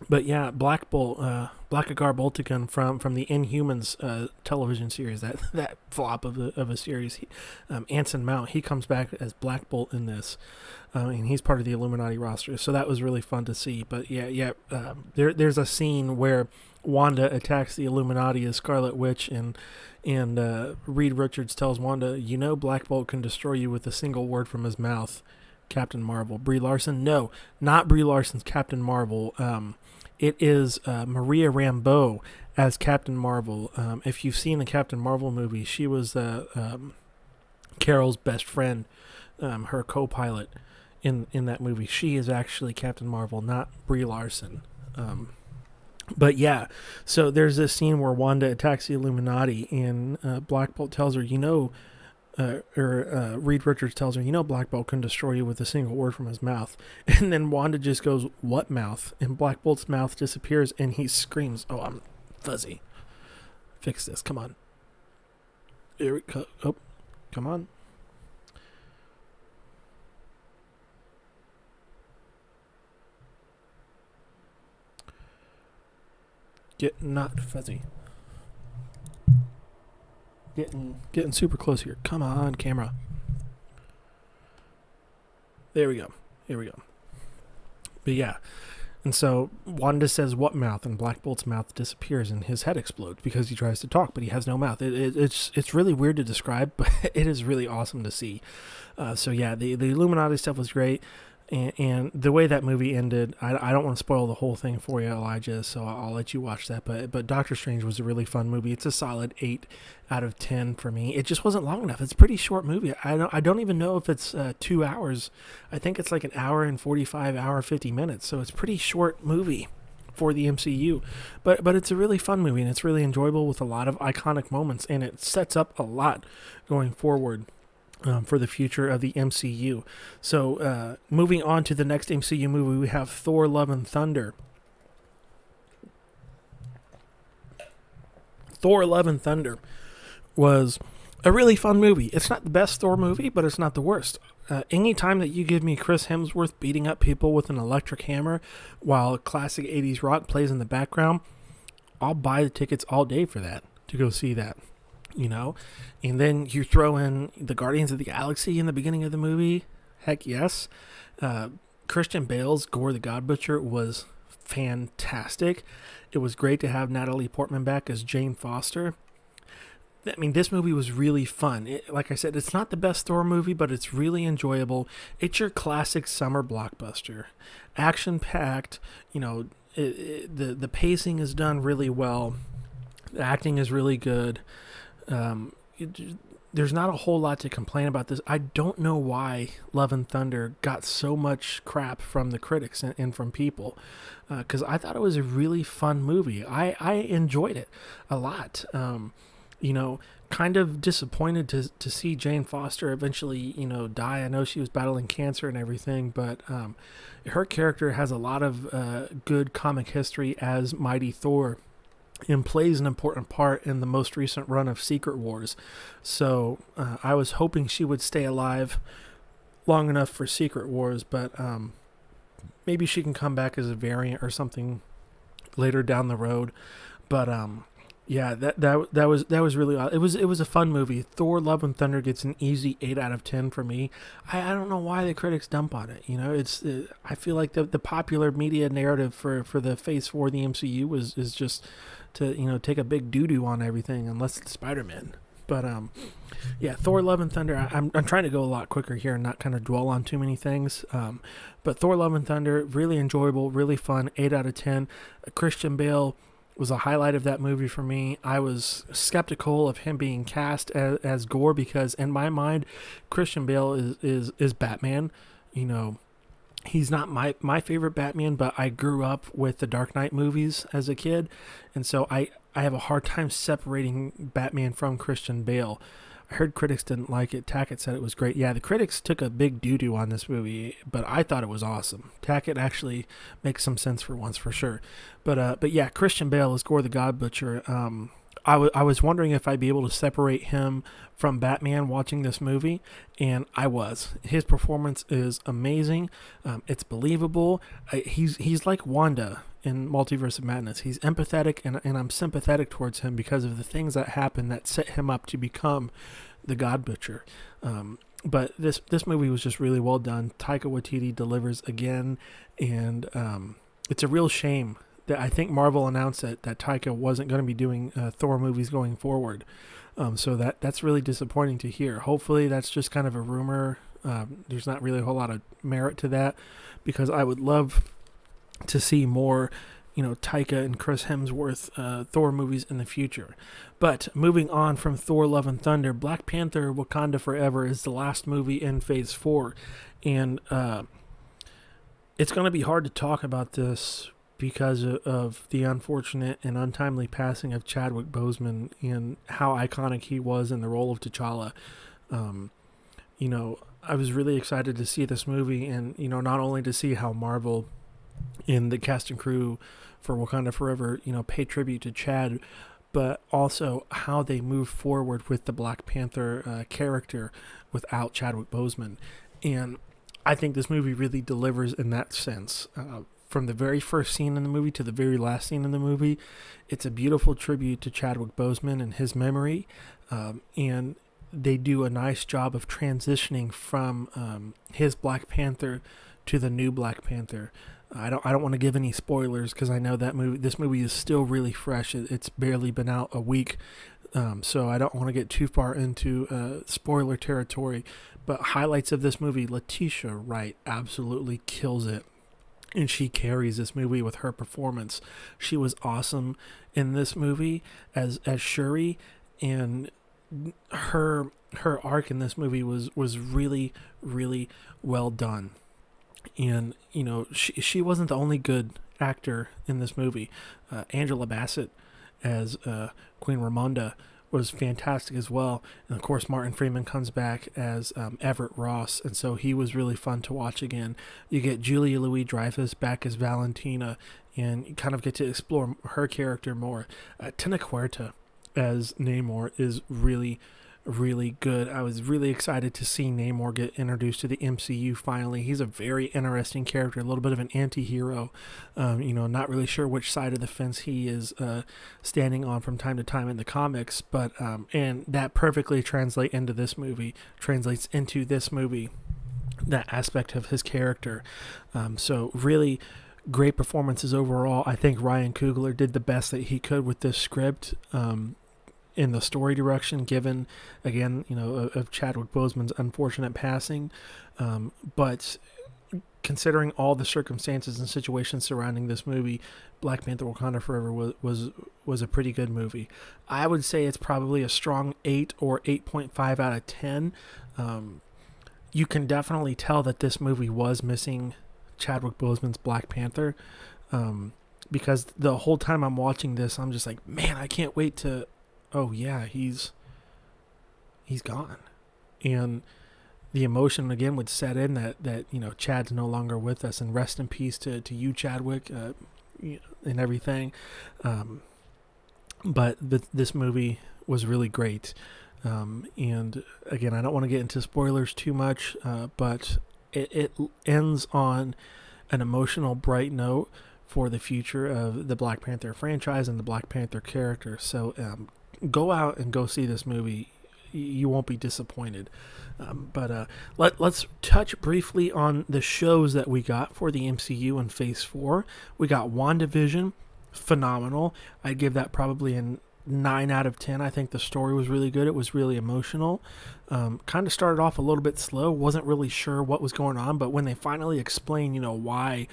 But yeah, Black Bolt, Blackagar Boltigan from the Inhumans television series, that flop of a series. Anson Mount, he comes back as Black Bolt in this, and he's part of the Illuminati roster. So that was really fun to see. But there's a scene where Wanda attacks the Illuminati as Scarlet Witch, and Reed Richards tells Wanda, Black Bolt can destroy you with a single word from his mouth. Captain Marvel. Brie Larson? No, not Brie Larson's Captain Marvel. It is Maria Rambeau as Captain Marvel. If you've seen the Captain Marvel movie, she was Carol's best friend, her co-pilot in that movie. She is actually Captain Marvel, not Brie Larson. But yeah, so there's this scene where Wanda attacks the Illuminati, and Black Bolt tells her, Reed Richards tells her, Black Bolt can destroy you with a single word from his mouth. And then Wanda just goes, what mouth? And Black Bolt's mouth disappears, and he screams, oh, I'm fuzzy. Fix this, come on. Here we go. Oh, come on. Get not fuzzy. Getting super close here. Come on, camera. There we go. Here we go. But yeah. And so Wanda says, "What mouth?" and Black Bolt's mouth disappears and his head explodes because he tries to talk, but he has no mouth. It's really weird to describe, but it is really awesome to see. So yeah, the Illuminati stuff was great. And the way that movie ended, I don't want to spoil the whole thing for you, Elijah, so I'll let you watch that. But Doctor Strange was a really fun movie. It's a solid 8 out of 10 for me. It just wasn't long enough. It's a pretty short movie. I don't even know if it's 2 hours. I think it's like an hour and 45, hour 50 minutes. So it's a pretty short movie for the MCU. But it's a really fun movie, and it's really enjoyable with a lot of iconic moments, and it sets up a lot going forward. For the future of the MCU. So moving on to the next MCU movie, we have Thor Love and Thunder. Thor Love and Thunder was a really fun movie. It's not the best Thor movie, but it's not the worst. Anytime that you give me Chris Hemsworth beating up people with an electric hammer while classic 80s rock plays in the background, I'll buy the tickets all day for that, to go see that. You know, and then you throw in the Guardians of the Galaxy in the beginning of the movie. Heck yes. Christian Bale's Gore the God Butcher was fantastic. It was great to have Natalie Portman back as Jane Foster. I mean, this movie was really fun. Like I said, it's not the best Thor movie, but it's really enjoyable. It's your classic summer blockbuster. Action-packed, you know, the pacing is done really well. The acting is really good. There's not a whole lot to complain about this. I don't know why Love and Thunder got so much crap from the critics and from people, because I thought it was a really fun movie. I enjoyed it a lot. You know, kind of disappointed to see Jane Foster eventually, you know, die. I know she was battling cancer and everything, but her character has a lot of good comic history as Mighty Thor, and plays an important part in the most recent run of Secret Wars. So I was hoping she would stay alive long enough for Secret Wars, but maybe she can come back as a variant or something later down the road. But yeah, that was really odd. It was a fun movie. Thor: Love and Thunder gets an easy 8 out of 10 for me. I don't know why the critics dump on it. You know, I feel like the popular media narrative for the Phase 4 of the MCU is just to, you know, take a big doo-doo on everything, unless it's Spider-Man. But yeah, Thor: Love and Thunder. I'm trying to go a lot quicker here and not kind of dwell on too many things. But Thor: Love and Thunder, really enjoyable, really fun. 8 out of 10. Christian Bale was a highlight of that movie for me. I was skeptical of him being cast as Gore, because in my mind, Christian Bale is Batman. You know, he's not my favorite Batman, but I grew up with the Dark Knight movies as a kid, and so I have a hard time separating Batman from Christian Bale. I heard critics didn't like it. Tackett said it was great. Yeah, the critics took a big doo-doo on this movie, but I thought it was awesome. Tackett actually makes some sense for once, for sure. But yeah, Christian Bale is Gore the God Butcher. I was wondering if I'd be able to separate him from Batman watching this movie, and I was. His performance is amazing. It's believable. He's like Wanda in Multiverse of Madness. He's empathetic, and I'm sympathetic towards him because of the things that happened that set him up to become the God Butcher. But this movie was just really well done. Taika Waititi delivers again, and it's a real shame that I think Marvel announced that Taika wasn't going to be doing Thor movies going forward. So that's really disappointing to hear. Hopefully that's just kind of a rumor. There's not really a whole lot of merit to that, because I would love to see more, you know, Taika and Chris Hemsworth Thor movies in the future. But moving on from Thor: Love and Thunder, Black Panther: Wakanda Forever is the last movie in Phase 4. And it's going to be hard to talk about this because of the unfortunate and untimely passing of Chadwick Boseman and how iconic he was in the role of T'Challa. You know, I was really excited to see this movie, and, you know, not only to see how Marvel and the cast and crew for Wakanda Forever, you know, pay tribute to Chad, but also how they move forward with the Black Panther character without Chadwick Boseman. And I think this movie really delivers in that sense. from the very first scene in the movie to the very last scene in the movie. It's a beautiful tribute to Chadwick Boseman and his memory, and they do a nice job of transitioning from his Black Panther to the new Black Panther. I don't want to give any spoilers because I know this movie is still really fresh. It's barely been out a week, so I don't want to get too far into spoiler territory. But highlights of this movie: Letitia Wright absolutely kills it, and she carries this movie with her performance. She was awesome in this movie as Shuri, and her arc in this movie was really, really well done. And she wasn't the only good actor in this movie. Angela Bassett as Queen Ramonda was fantastic as well, and of course Martin Freeman comes back as Everett Ross, and so he was really fun to watch again. You get Julia Louis-Dreyfus back as Valentina, and you kind of get to explore her character more. Tena Huerta as Namor is really, really good. I was really excited to see Namor get introduced to the MCU finally. He's a very interesting character, a little bit of an anti-hero. Not really sure which side of the fence he is standing on from time to time in the comics, but and that perfectly translates into this movie, that aspect of his character. So really great performances overall. I think Ryan Coogler did the best that he could with this script. In the story direction, given again, of Chadwick Boseman's unfortunate passing, but considering all the circumstances and situations surrounding this movie, Black Panther: Wakanda Forever was a pretty good movie. I would say it's probably a strong 8 or 8.5 out of 10. You can definitely tell that this movie was missing Chadwick Boseman's Black Panther, because the whole time I'm watching this, I'm just like, man, I can't wait to. Oh yeah, he's gone, and the emotion again would set in that Chad's no longer with us, and rest in peace to you, Chadwick, and everything. But this movie was really great, and again, I don't want to get into spoilers too much, but it ends on an emotional, bright note for the future of the Black Panther franchise and the Black Panther character. So go out and go see this movie. You won't be disappointed. But let's touch briefly on the shows that we got for the MCU in Phase 4. We got WandaVision, phenomenal. I'd give that probably a 9 out of 10. I think the story was really good. It was really emotional. Kind of started off a little bit slow. Wasn't really sure what was going on, but when they finally explain, why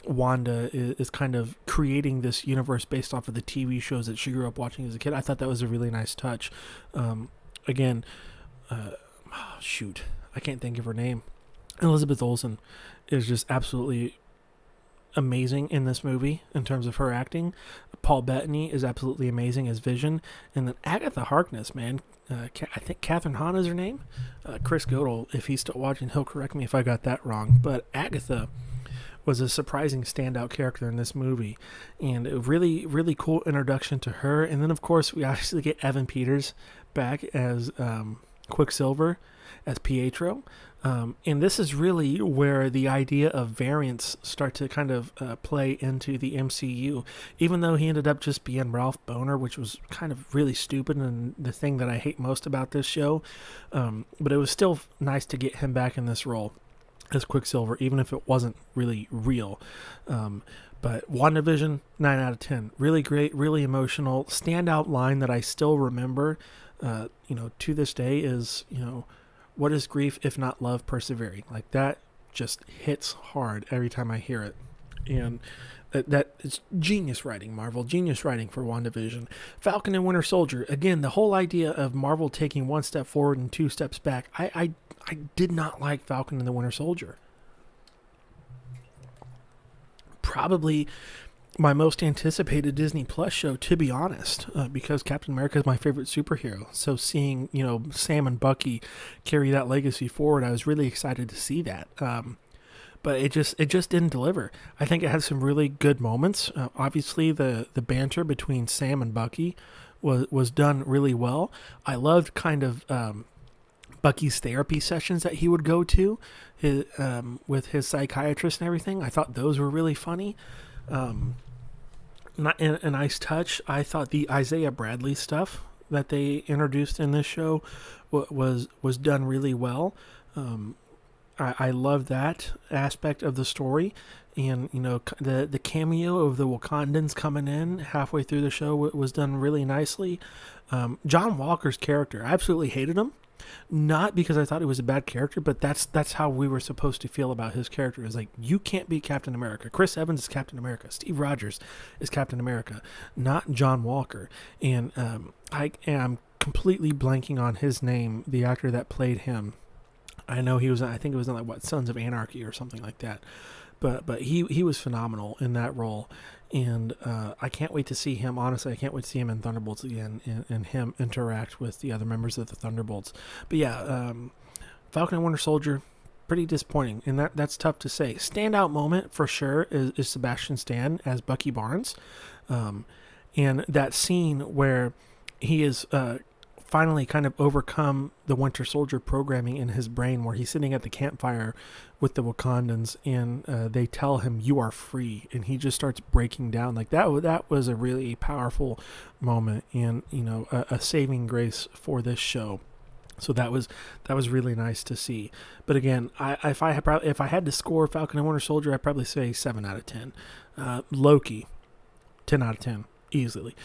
Wanda is kind of creating this universe based off of the TV shows that she grew up watching as a kid, I thought that was a really nice touch. Again, I can't think of her name. Elizabeth Olsen is just absolutely amazing in this movie in terms of her acting. Paul Bettany is absolutely amazing as Vision, and then Agatha Harkness, man. I think Catherine Hahn is her name. Chris Godel, if he's still watching, he'll correct me if I got that wrong. But Agatha was a surprising standout character in this movie, and a really, really cool introduction to her. And then, of course, we actually get Evan Peters back as Quicksilver, as Pietro. And this is really where the idea of variants start to kind of play into the MCU, even though he ended up just being Ralph Boner, which was kind of really stupid and the thing that I hate most about this show. But it was still nice to get him back in this role as Quicksilver, even if it wasn't really real. But WandaVision, 9 out of 10. Really great, really emotional. Standout line that I still remember, to this day is, what is grief if not love persevering? Like, that just hits hard every time I hear it. And that is genius writing, Marvel. Genius writing for WandaVision. Falcon and Winter Soldier. Again, the whole idea of Marvel taking one step forward and 2 steps back. I did not like Falcon and the Winter Soldier. Probably my most anticipated Disney Plus show, to be honest, because Captain America is my favorite superhero. So seeing, Sam and Bucky carry that legacy forward, I was really excited to see that. But it just didn't deliver. I think it had some really good moments. Obviously, the banter between Sam and Bucky was done really well. I loved kind of Bucky's therapy sessions that he would go to with his psychiatrist and everything. I thought those were really funny. Not a nice touch. I thought the Isaiah Bradley stuff that they introduced in this show was done really well. I love that aspect of the story, and the cameo of the Wakandans coming in halfway through the show was done really nicely. John Walker's character, I absolutely hated him. Not because I thought he was a bad character, but that's how we were supposed to feel about his character. Is like, you can't be Captain America. Chris Evans is Captain America. Steve Rogers is Captain America, not John Walker. And I'm completely blanking on his name, the actor that played him. I know he was. I think it was in Sons of Anarchy or something like that. But he was phenomenal in that role. And I can't wait to see him. Honestly, I can't wait to see him in Thunderbolts again and him interact with the other members of the Thunderbolts. But yeah, Falcon and Winter Soldier, pretty disappointing. And that's tough to say. Standout moment for sure is Sebastian Stan as Bucky Barnes. And that scene where he is finally kind of overcome the Winter Soldier programming in his brain, where he's sitting at the campfire with the Wakandans, and they tell him, "You are free," and he just starts breaking down. Like that was a really powerful moment, and a saving grace for this show. So that was really nice to see. But again, if I had to score Falcon and Winter Soldier, I'd probably say 7 out of 10. Loki, 10 out of 10 easily.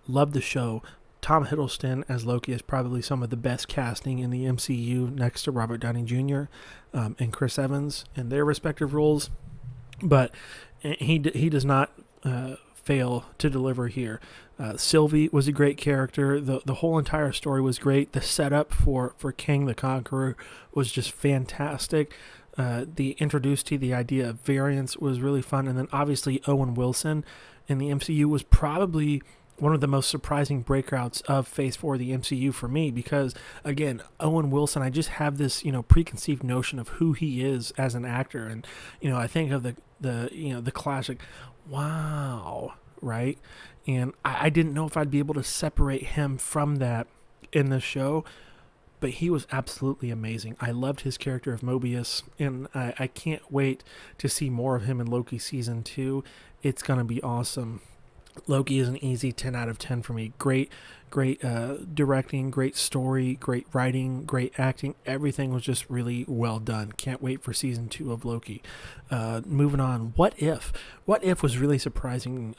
Love the show. Tom Hiddleston as Loki is probably some of the best casting in the MCU, next to Robert Downey Jr. And Chris Evans in their respective roles. But he does not fail to deliver here. Sylvie was a great character. The whole entire story was great. The setup for King the Conqueror was just fantastic. The introduced to the idea of variance was really fun. And then obviously Owen Wilson in the MCU was probably one of the most surprising breakouts of Phase 4 of the MCU for me, because again, Owen Wilson, I just have this, preconceived notion of who he is as an actor. And, I think of the classic, wow, right? And I didn't know if I'd be able to separate him from that in the show, but he was absolutely amazing. I loved his character of Mobius, and I can't wait to see more of him in Loki Season 2. It's going to be awesome. Loki is an easy 10 out of 10 for me. Great directing, great story, great writing, great acting. Everything was just really well done. Can't wait for Season 2 of Loki. Moving on, What If? What If was really surprising.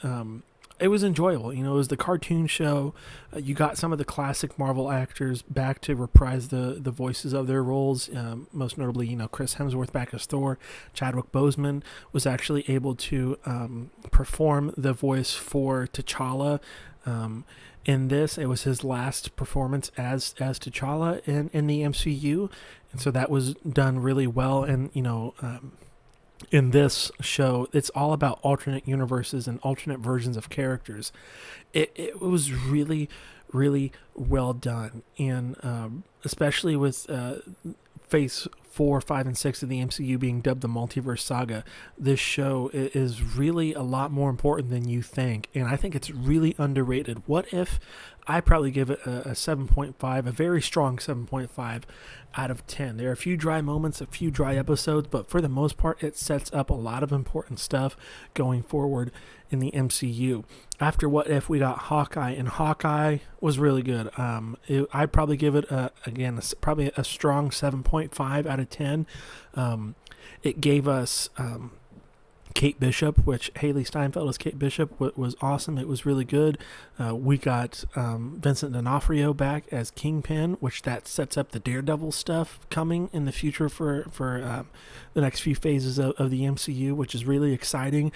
It was enjoyable. It was the cartoon show. You got some of the classic Marvel actors back to reprise the voices of their roles. Most notably, Chris Hemsworth back as Thor. Chadwick Boseman was actually able to perform the voice for T'Challa. In this, it was his last performance as T'Challa in the MCU, and so that was done really well. And in this show, it's all about alternate universes and alternate versions of characters. It was really, really well done, and especially with Phase 4, 5, and 6 of the MCU being dubbed the Multiverse Saga, this show is really a lot more important than you think, and I think it's really underrated. What If? I probably give it a 7.5, a very strong 7.5 out of 10. There are a few dry moments, a few dry episodes, but for the most part, it sets up a lot of important stuff going forward in the MCU. After What If, we got Hawkeye, and Hawkeye was really good. I'd probably give it, probably a strong 7.5 out of 10. It gave us Kate Bishop, which Haley Steinfeld as Kate Bishop was awesome. It was really good. We got Vincent D'Onofrio back as Kingpin, which that sets up the Daredevil stuff coming in the future for the next few phases of the MCU, which is really exciting.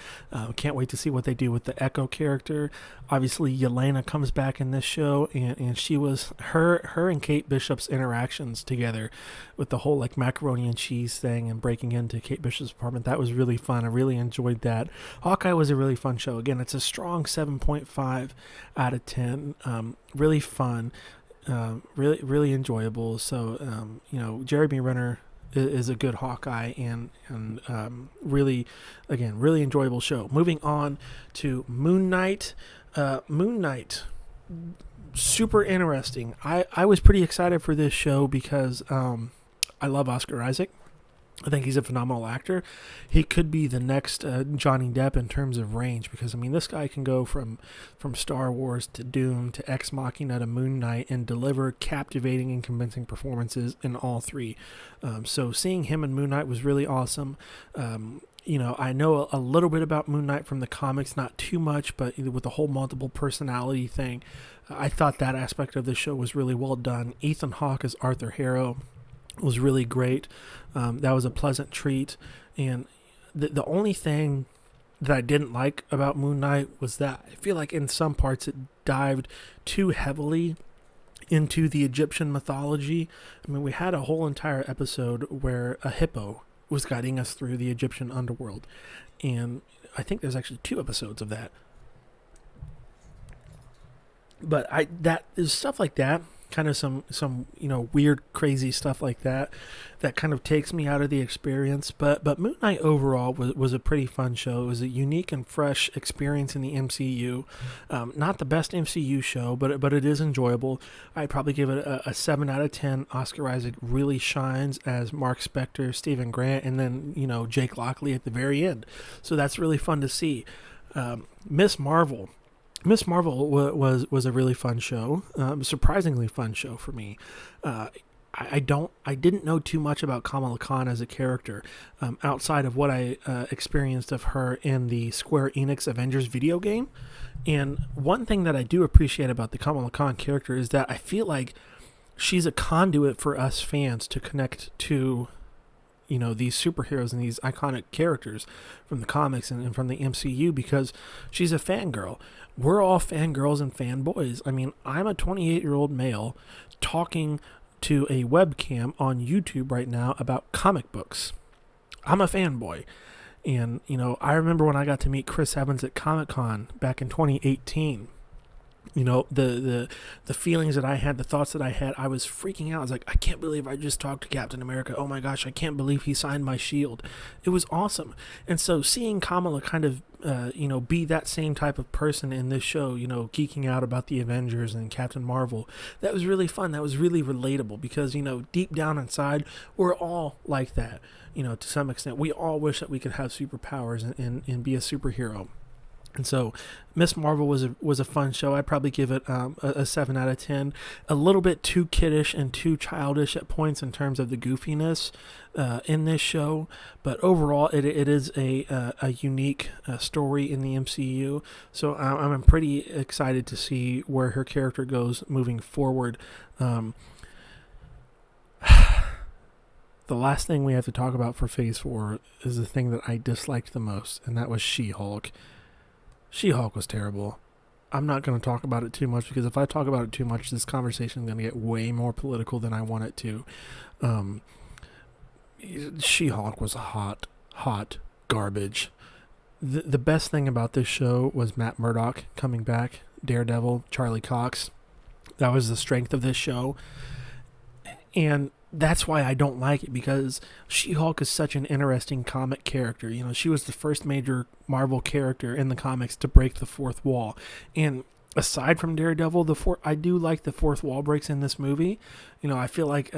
Can't wait to see what they do with the Echo character. Obviously, Yelena comes back in this show, and she was her and Kate Bishop's interactions together with the whole macaroni and cheese thing and breaking into Kate Bishop's apartment. That was really fun. I really enjoyed that. Hawkeye was a really fun show. Again, it's a strong 7.5 out of 10. Really fun, really enjoyable. So Jeremy Renner is a good Hawkeye, and really enjoyable show. Moving on to Moon Knight. Moon Knight, super interesting. I was pretty excited for this show because I love Oscar Isaac. I think he's a phenomenal actor. He could be the next Johnny Depp in terms of range, because I mean, this guy can go from Star Wars to Doom to Ex Machina to Moon Knight and deliver captivating and convincing performances in all three. So seeing him in Moon Knight was really awesome. I know a little bit about Moon Knight from the comics, not too much, but with the whole multiple personality thing, I thought that aspect of the show was really well done. Ethan Hawke as Arthur Harrow was really great. That was a pleasant treat. And the only thing that I didn't like about Moon Knight was that I feel like in some parts it dived too heavily into the Egyptian mythology. I mean, we had a whole entire episode where a hippo was guiding us through the Egyptian underworld. And I think there's actually 2 episodes of that. But that is stuff like that, kind of some weird, crazy stuff like that kind of takes me out of the experience. But Moon Knight overall was a pretty fun show. It was a unique and fresh experience in the MCU. Not the best MCU show, but it is enjoyable. I'd probably give it a 7 out of 10. Oscar Isaac really shines as Mark Spector, Stephen Grant, and then Jake Lockley at the very end. So that's really fun to see. Miss Marvel was a really fun show, surprisingly fun show for me. I didn't know too much about Kamala Khan as a character, outside of what I experienced of her in the Square Enix Avengers video game. And one thing that I do appreciate about the Kamala Khan character is that I feel like she's a conduit for us fans to connect to these superheroes and these iconic characters from the comics and from the MCU, because she's a fangirl. We're all fangirls and fanboys. I mean, I'm a 28-year-old male talking to a webcam on YouTube right now about comic books. I'm a fanboy. And, I remember when I got to meet Chris Evans at Comic-Con back in 2018. The feelings that I had, the thoughts that I had, I was freaking out. I was like, I can't believe I just talked to Captain America. Oh my gosh, I can't believe he signed my shield. It was awesome. And so seeing Kamala kind of, be that same type of person in this show, geeking out about the Avengers and Captain Marvel, that was really fun. That was really relatable because, deep down inside, we're all like that, to some extent. We all wish that we could have superpowers and be a superhero. And so Miss Marvel was a fun show. I'd probably give it a 7 out of 10. A little bit too kiddish and too childish at points in terms of the goofiness in this show. But overall, it is a unique story in the MCU. So I'm pretty excited to see where her character goes moving forward. The last thing we have to talk about for Phase 4 is the thing that I disliked the most, and that was She-Hulk. She-Hulk was terrible. I'm not going to talk about it too much because if I talk about it too much, this conversation is going to get way more political than I want it to. She-Hulk was hot garbage. The best thing about this show was Matt Murdock coming back, Daredevil, Charlie Cox. That was the strength of this show. And that's why I don't like it, because She-Hulk is such an interesting comic character. She was the first major Marvel character in the comics to break the fourth wall. And aside from Daredevil, I do like the fourth wall breaks in this movie. I feel like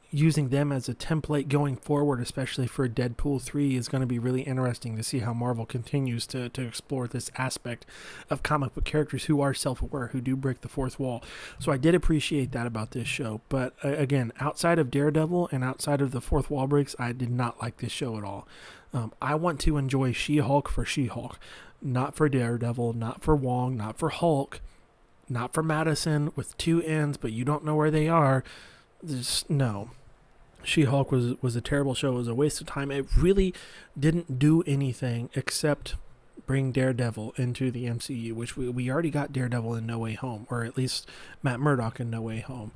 using them as a template going forward, especially for Deadpool 3, is going to be really interesting to see how Marvel continues to explore this aspect of comic book characters who are self-aware, who do break the fourth wall. So I did appreciate that about this show. But again, outside of Daredevil and outside of the fourth wall breaks, I did not like this show at all. I want to enjoy She-Hulk for She-Hulk, not for Daredevil, not for Wong, not for Hulk, not for Madison with 2 ends, but you don't know where they are. No. She-Hulk was a terrible show. It was a waste of time. It really didn't do anything except bring Daredevil into the MCU, which we already got Daredevil in No Way Home, or at least Matt Murdock in No Way Home.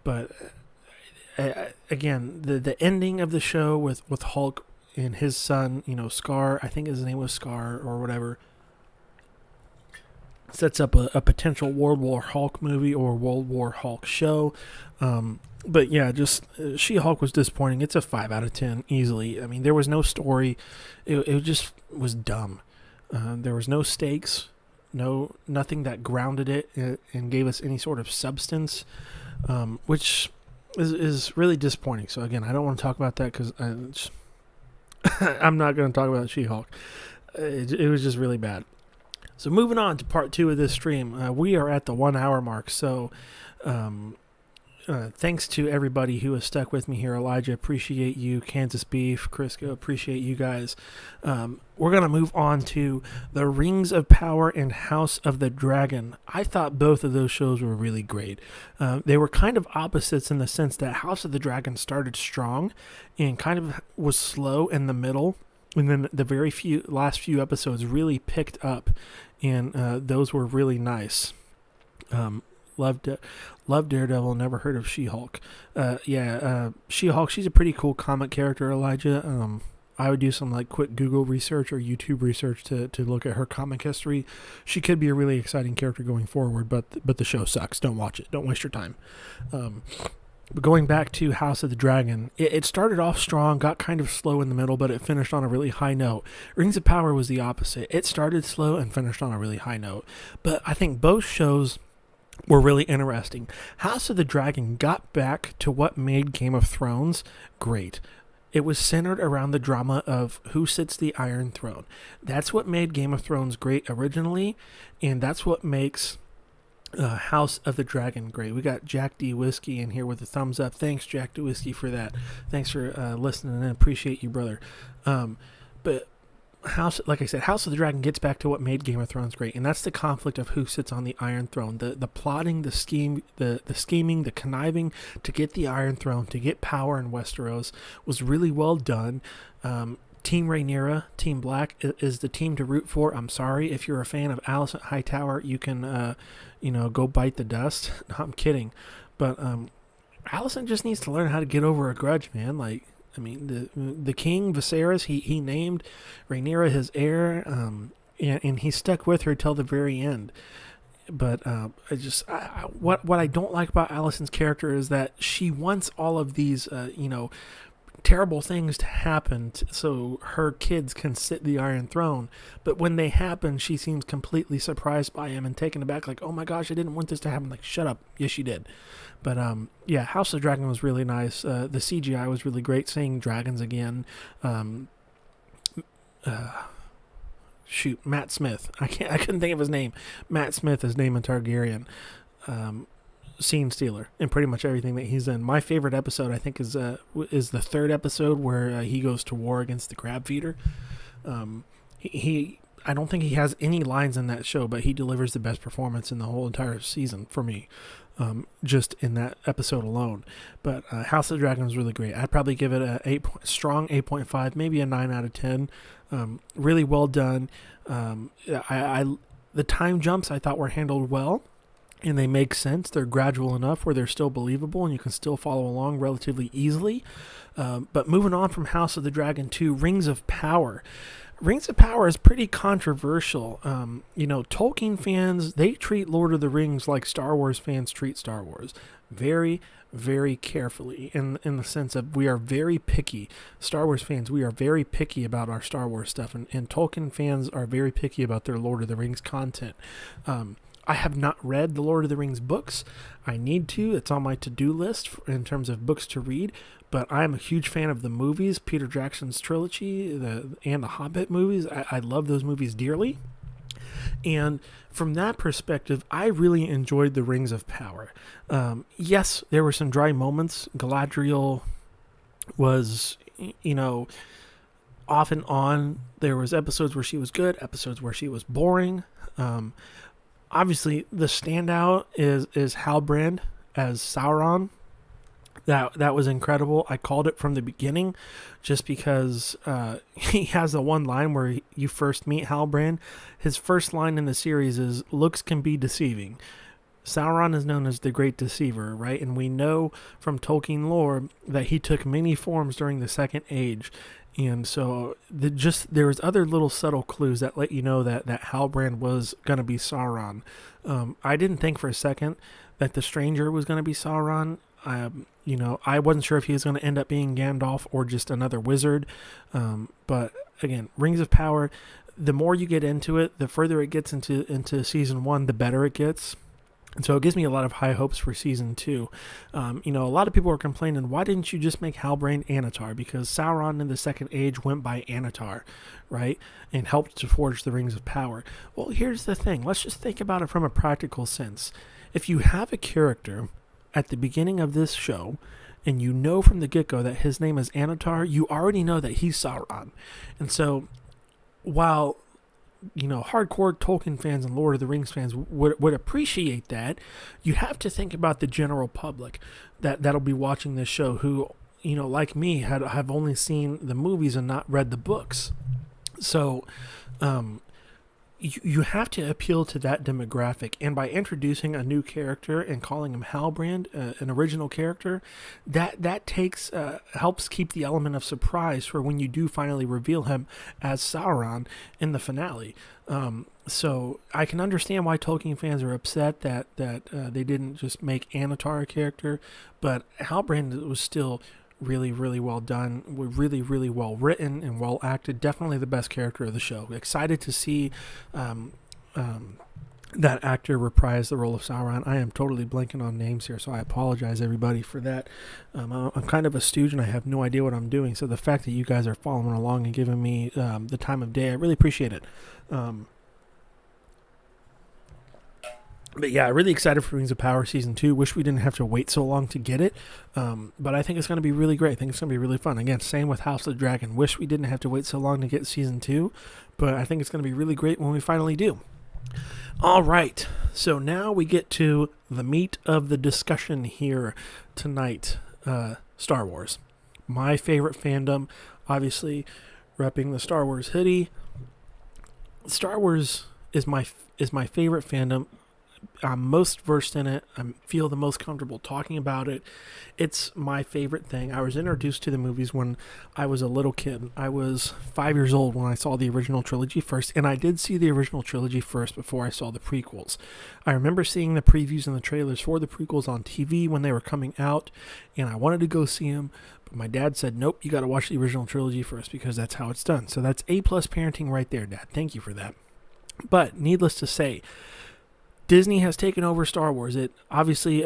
But again, the ending of the show with Hulk and his son, Scar, I think his name was Scar or whatever, sets up a potential World War Hulk movie or World War Hulk show. But yeah, just She-Hulk was disappointing. It's a 5 out of 10 easily. I mean, there was no story. It just was dumb. There was no stakes. nothing that grounded it and gave us any sort of substance, which is really disappointing. So again, I don't want to talk about that because I'm not going to talk about She-Hulk. It was just really bad. So moving on to part 2 of this stream, we are at the 1 hour mark. So thanks to everybody who has stuck with me here. Elijah, appreciate you. Kansas Beef, Crisco, appreciate you guys. We're going to move on to the Rings of Power and House of the Dragon. I thought both of those shows were really great. They were kind of opposites in the sense that House of the Dragon started strong and kind of was slow in the middle. And then the last few episodes really picked up, and those were really nice. Loved Daredevil, never heard of She-Hulk. She-Hulk, she's a pretty cool comic character, Elijah. I would do some like quick Google research or YouTube research to look at her comic history. She could be a really exciting character going forward, but the show sucks. Don't watch it. Don't waste your time. But going back to House of the Dragon, it started off strong, got kind of slow in the middle, but it finished on a really high note. Rings of Power was the opposite. It started slow and finished on a really high note. But I think both shows were really interesting. House of the Dragon got back to what made Game of Thrones great. It was centered around the drama of who sits the Iron Throne. That's what made Game of Thrones great originally, and that's what makes House of the Dragon great. We got Jack D. Whiskey in here with a thumbs up. Thanks, Jack D. Whiskey, for that. Thanks for listening and appreciate you, brother. But like I said, House of the Dragon gets back to what made Game of Thrones great, and that's the conflict of who sits on the Iron Throne. The plotting, the scheming, the conniving to get the Iron Throne, to get power in Westeros was really well done. Team Rhaenyra, Team Black is the team to root for. I'm sorry if you're a fan of Alicent Hightower, you can go bite the dust. No, I'm kidding, but Alicent just needs to learn how to get over a grudge, man. Like, I mean, the king Viserys, he named Rhaenyra his heir, and he stuck with her till the very end. But what I don't like about Alicent's character is that she wants all of these terrible things to happen so her kids can sit the Iron Throne. But when they happen, she seems completely surprised by him and taken aback, like, oh my gosh, I didn't want this to happen. Like, shut up. Yes, you did. But House of the Dragon was really nice. The CGI was really great, seeing dragons again. Matt Smith. I couldn't think of his name. Matt Smith is Daemon Targaryen. Scene stealer in pretty much everything that he's in. My favorite episode, I think, is the 3rd episode where he goes to war against the crab feeder. I don't think he has any lines in that show, but he delivers the best performance in the whole entire season for me, just in that episode alone. But House of the Dragon was really great. I'd probably give it a strong 8.5, maybe a 9 out of 10. Really well done. The time jumps I thought were handled well, and they make sense. They're gradual enough where they're still believable and you can still follow along relatively easily. But moving on from House of the Dragon to Rings of Power. Rings of Power is pretty controversial. Tolkien fans, they treat Lord of the Rings like Star Wars fans treat Star Wars. Very, very carefully, in the sense of we are very picky. Star Wars fans, we are very picky about our Star Wars stuff, and Tolkien fans are very picky about their Lord of the Rings content. I have not read the Lord of the Rings books. I need to. It's on my to-do list in terms of books to read. But I'm a huge fan of the movies, Peter Jackson's trilogy, and the Hobbit movies. I love those movies dearly. And from that perspective, I really enjoyed the Rings of Power. Yes, there were some dry moments. Galadriel was, off and on. There was episodes where she was good, episodes where she was boring. Obviously, the standout is Halbrand as Sauron. That was incredible. I called it from the beginning just because he has the one line where you first meet Halbrand. His first line in the series is, looks can be deceiving. Sauron is known as the Great Deceiver, right? And we know from Tolkien lore that he took many forms during the Second Age. And so there was other little subtle clues that let you know that Halbrand was going to be Sauron. I didn't think for a second that the Stranger was going to be Sauron. I wasn't sure if he was going to end up being Gandalf or just another wizard. But again, Rings of Power, the more you get into it, the further it gets into season 1, the better it gets. And so it gives me a lot of high hopes for season 2. A lot of people are complaining, why didn't you just make Halbrand Anatar? Because Sauron in the Second Age went by Anatar, right? And helped to forge the Rings of Power. Well, here's the thing. Let's just think about it from a practical sense. If you have a character at the beginning of this show, and you know from the get-go that his name is Anatar, you already know that he's Sauron. And so, while hardcore Tolkien fans and Lord of the Rings fans would appreciate that, you have to think about the general public that'll be watching this show who, like me, have only seen the movies and not read the books. So, you have to appeal to that demographic, and by introducing a new character and calling him Halbrand, an original character, that takes helps keep the element of surprise for when you do finally reveal him as Sauron in the finale. So I can understand why Tolkien fans are upset that they didn't just make Anatar a character, but Halbrand was still really, really well done, really, really well written and well acted. Definitely the best character of the show. Excited to see that actor reprise the role of Sauron. I am totally blanking on names here, so I apologize everybody for that. I'm kind of a stooge and I have no idea what I'm doing, so the fact that you guys are following along and giving me the time of day, I really appreciate it. But yeah, really excited for Rings of Power Season 2. Wish we didn't have to wait so long to get it. But I think it's going to be really great. I think it's going to be really fun. Again, same with House of the Dragon. Wish we didn't have to wait so long to get Season 2. But I think it's going to be really great when we finally do. All right. So now we get to the meat of the discussion here tonight. Star Wars. My favorite fandom. Obviously, repping the Star Wars hoodie. Star Wars is my favorite fandom. I'm most versed in it. I feel the most comfortable talking about it. It's my favorite thing. I was introduced to the movies when I was a little kid. I was 5 years old when I saw the original trilogy first, and I did see the original trilogy first before I saw the prequels. I remember seeing the previews and the trailers for the prequels on TV when they were coming out, and I wanted to go see them, but my dad said, nope, you got to watch the original trilogy first because that's how it's done. So that's A+ parenting right there, Dad. Thank you for that. But needless to say, Disney has taken over Star Wars. It obviously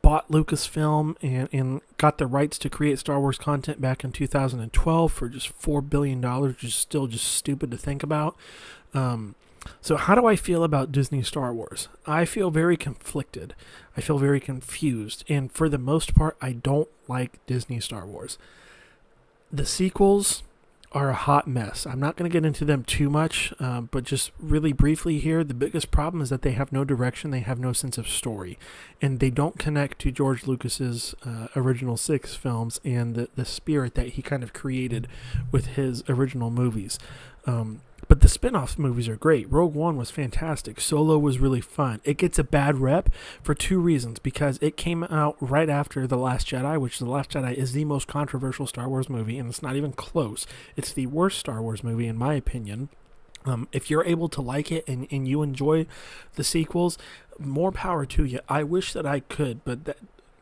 bought Lucasfilm and got the rights to create Star Wars content back in 2012 for just $4 billion, which is still just stupid to think about. So how do I feel about Disney Star Wars? I feel very conflicted. I feel very confused. And for the most part, I don't like Disney Star Wars. The sequels are a hot mess. I'm not going to get into them too much, but just really briefly here, the biggest problem is that they have no direction, they have no sense of story, and they don't connect to George Lucas's original 6 films and the spirit that he kind of created with his original movies. But the spin-off movies are great. Rogue One was fantastic. Solo was really fun. It gets a bad rep for 2 reasons. Because it came out right after The Last Jedi, which The Last Jedi is the most controversial Star Wars movie, and it's not even close. It's the worst Star Wars movie, in my opinion. If you're able to like it and you enjoy the sequels, more power to you. I wish that I could, but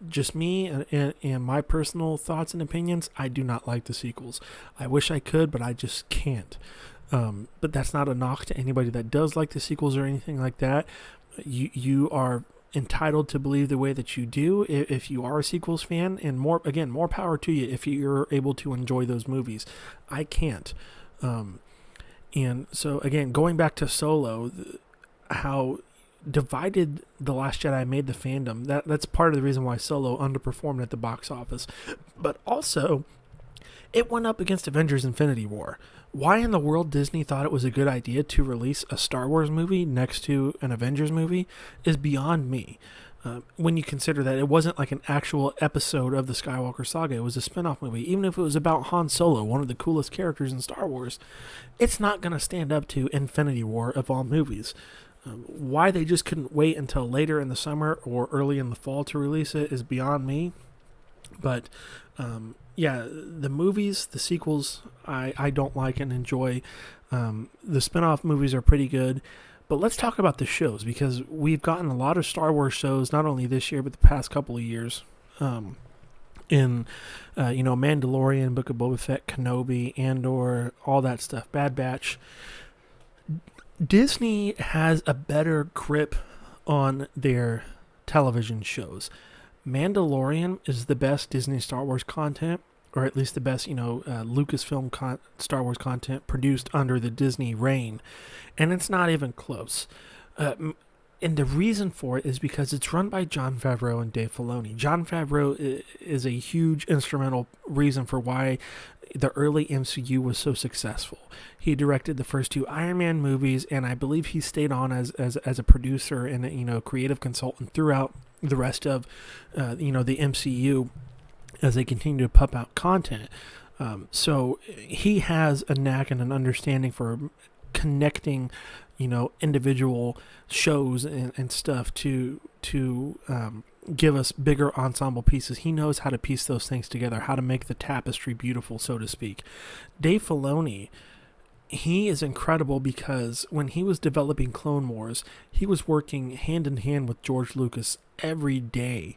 just me and my personal thoughts and opinions, I do not like the sequels. I wish I could, but I just can't. But that's not a knock to anybody that does like the sequels or anything like that. You are entitled to believe the way that you do if you are a sequels fan, and more power to you if you're able to enjoy those movies. I can't. And so again, going back to Solo, how divided The Last Jedi made the fandom, that's part of the reason why Solo underperformed at the box office. But also, it went up against Avengers Infinity War. Why in the world Disney thought it was a good idea to release a Star Wars movie next to an Avengers movie is beyond me. When you consider that it wasn't like an actual episode of the Skywalker saga, it was a spin-off movie. Even if it was about Han Solo, one of the coolest characters in Star Wars, it's not going to stand up to Infinity War of all movies. Why they just couldn't wait until later in the summer or early in the fall to release it is beyond me. But yeah, the movies, the sequels, I don't like and enjoy. The spin-off movies are pretty good. But let's talk about the shows, because we've gotten a lot of Star Wars shows, not only this year, but the past couple of years. Mandalorian, Book of Boba Fett, Kenobi, Andor, all that stuff, Bad Batch. Disney has a better grip on their television shows. Mandalorian is the best Disney Star Wars content, or at least the best, Lucasfilm Star Wars content produced under the Disney reign, and it's not even close. And the reason for it is because it's run by Jon Favreau and Dave Filoni. Jon Favreau is a huge instrumental reason for why the early MCU was so successful. He directed the first two Iron Man movies, and I believe he stayed on as a producer and creative consultant throughout the rest of the MCU as they continue to pump out content. So he has a knack and an understanding for connecting individual shows and stuff to give us bigger ensemble pieces. He knows how to piece those things together, how to make the tapestry beautiful, so to speak. Dave Filoni, he is incredible because when he was developing Clone Wars, he was working hand in hand with George Lucas every day,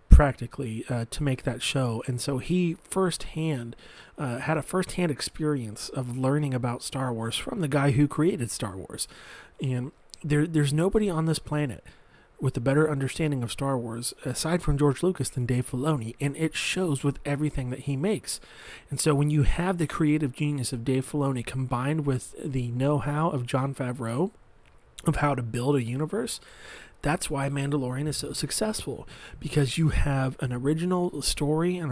practically, to make that show. And so he had a firsthand experience of learning about Star Wars from the guy who created Star Wars. And there's nobody on this planet with a better understanding of Star Wars, aside from George Lucas, than Dave Filoni, and it shows with everything that he makes. And so when you have the creative genius of Dave Filoni combined with the know-how of Jon Favreau of how to build a universe, that's why Mandalorian is so successful, because you have an original story and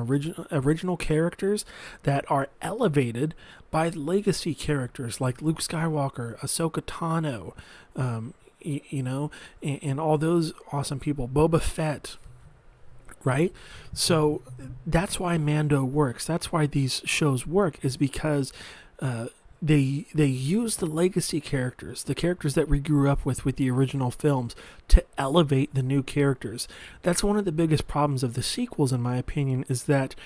original characters that are elevated by legacy characters like Luke Skywalker, Ahsoka Tano, and all those awesome people, Boba Fett, right? So that's why Mando works. That's why these shows work, is because they use the legacy characters, the characters that we grew up with the original films, to elevate the new characters. That's one of the biggest problems of the sequels, in my opinion, is that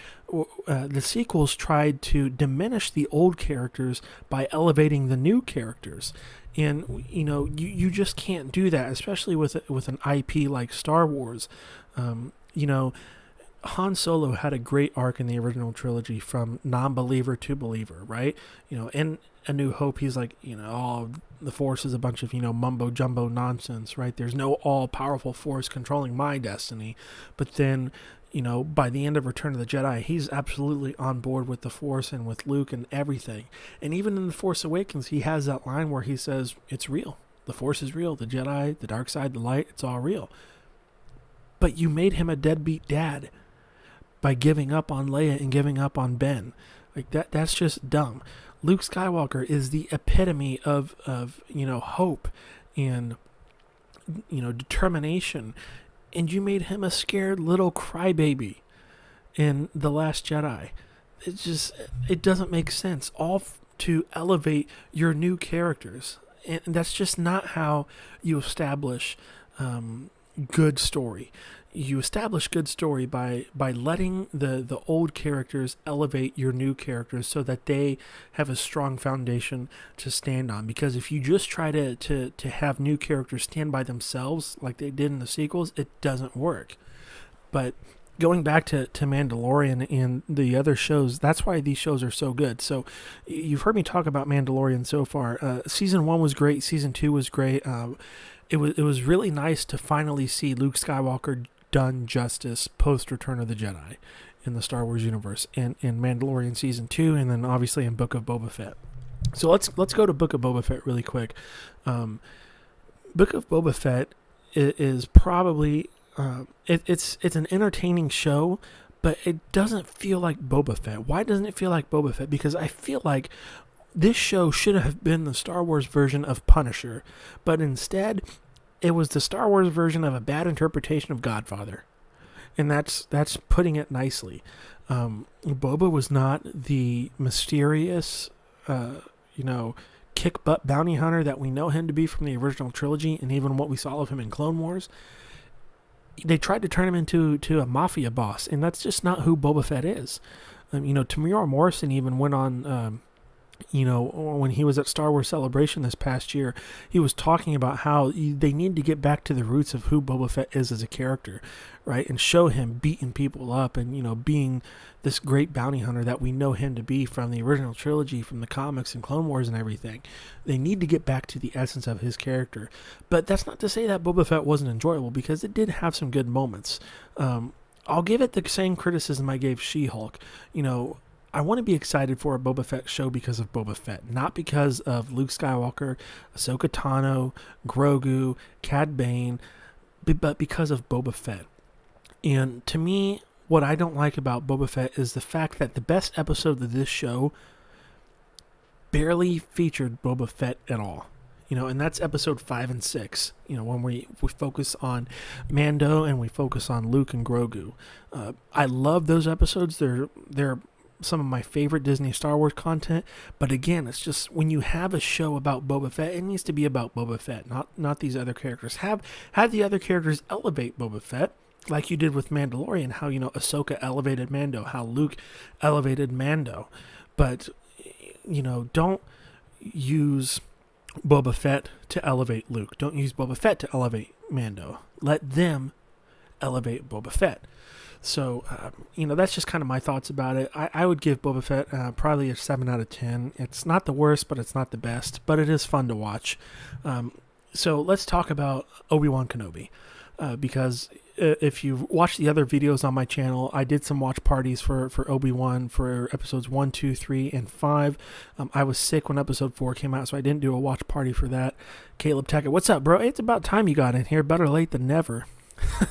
the sequels tried to diminish the old characters by elevating the new characters. And you just can't do that, especially with an IP like Star Wars. Han Solo had a great arc in the original trilogy, from non-believer to believer, right? In A New Hope, he's like, the Force is a bunch of, mumbo-jumbo nonsense, right? There's no all-powerful Force controlling my destiny. But then, by the end of Return of the Jedi, he's absolutely on board with the Force and with Luke and everything. And even in The Force Awakens, he has that line where he says, it's real. The Force is real. The Jedi, the dark side, the light, it's all real. But you made him a deadbeat dad by giving up on Leia and giving up on Ben. Like that's just dumb. Luke Skywalker is the epitome of hope and determination, and you made him a scared little crybaby in The Last Jedi. It doesn't make sense. All to elevate your new characters, and that's just not how you establish good story. You establish good story by letting the old characters elevate your new characters so that they have a strong foundation to stand on. Because if you just try to have new characters stand by themselves like they did in the sequels, it doesn't work. But going back to Mandalorian and the other shows, that's why these shows are so good. So you've heard me talk about Mandalorian so far. Season 1 was great. Season 2 was great. It was really nice to finally see Luke Skywalker done justice post Return of the Jedi in the Star Wars universe, in Mandalorian Season 2, and then obviously in Book of Boba Fett. So let's go to Book of Boba Fett really quick. Book of Boba Fett is probably it's an entertaining show, but it doesn't feel like Boba Fett. Why doesn't it feel like Boba Fett? Because I feel like this show should have been the Star Wars version of Punisher, but instead it was the Star Wars version of a bad interpretation of Godfather. And that's putting it nicely. Boba was not the mysterious, kick-butt bounty hunter that we know him to be from the original trilogy, and even what we saw of him in Clone Wars. They tried to turn him into a mafia boss, and that's just not who Boba Fett is. Tamora Morrison even went on when he was at Star Wars Celebration this past year, he was talking about how they need to get back to the roots of who Boba Fett is as a character, right? And show him beating people up and, being this great bounty hunter that we know him to be from the original trilogy, from the comics and Clone Wars and everything. They need to get back to the essence of his character. But that's not to say that Boba Fett wasn't enjoyable, because it did have some good moments. I'll give it the same criticism I gave She-Hulk. I want to be excited for a Boba Fett show because of Boba Fett, not because of Luke Skywalker, Ahsoka Tano, Grogu, Cad Bane, but because of Boba Fett. And to me, what I don't like about Boba Fett is the fact that the best episode of this show barely featured Boba Fett at all. And that's episode 5 and 6, when we focus on Mando and we focus on Luke and Grogu. I love those episodes. They're some of my favorite Disney Star Wars content, but again, it's just when you have a show about Boba Fett, it needs to be about Boba Fett, not these other characters. Have the other characters elevate Boba Fett, like you did with Mandalorian, how Ahsoka elevated Mando, how Luke elevated Mando, but don't use Boba Fett to elevate Luke. Don't use Boba Fett to elevate Mando. Let them elevate Boba Fett. So, that's just kind of my thoughts about it. I would give Boba Fett probably a 7 out of 10. It's not the worst, but it's not the best. But it is fun to watch. So let's talk about Obi-Wan Kenobi. Because if you've watched the other videos on my channel, I did some watch parties for Obi-Wan for episodes 1, 2, 3, and 5. I was sick when episode 4 came out, so I didn't do a watch party for that. Caleb Tackett, what's up, bro? It's about time you got in here. Better late than never.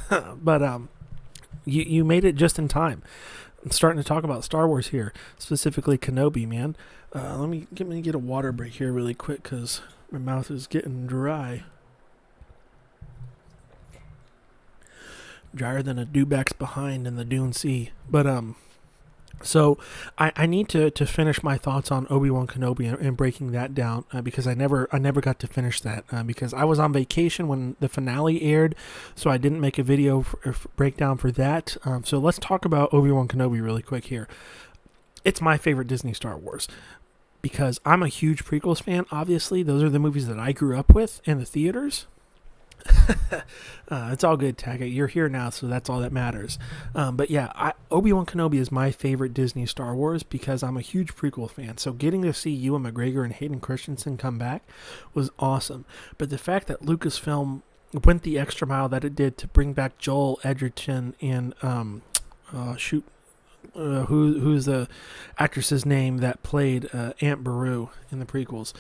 But, You made it just in time. I'm starting to talk about Star Wars here, specifically Kenobi, man. Let me get a water break here really quick because my mouth is getting dry. Drier than a dewback's behind in the Dune Sea. But so I need to finish my thoughts on Obi-Wan Kenobi and breaking that down because I never got to finish that because I was on vacation when the finale aired, so I didn't make a video breakdown for that. So let's talk about Obi-Wan Kenobi really quick here. It's my favorite Disney Star Wars because I'm a huge prequels fan. Obviously, those are the movies that I grew up with in the theaters. It's all good, Taggart. You're here now, so that's all that matters. But yeah, Obi-Wan Kenobi is my favorite Disney Star Wars because I'm a huge prequel fan. So getting to see Ewan McGregor and Hayden Christensen come back was awesome. But the fact that Lucasfilm went the extra mile that it did to bring back Joel Edgerton and who's the actress's name that played Aunt Beru in the prequels?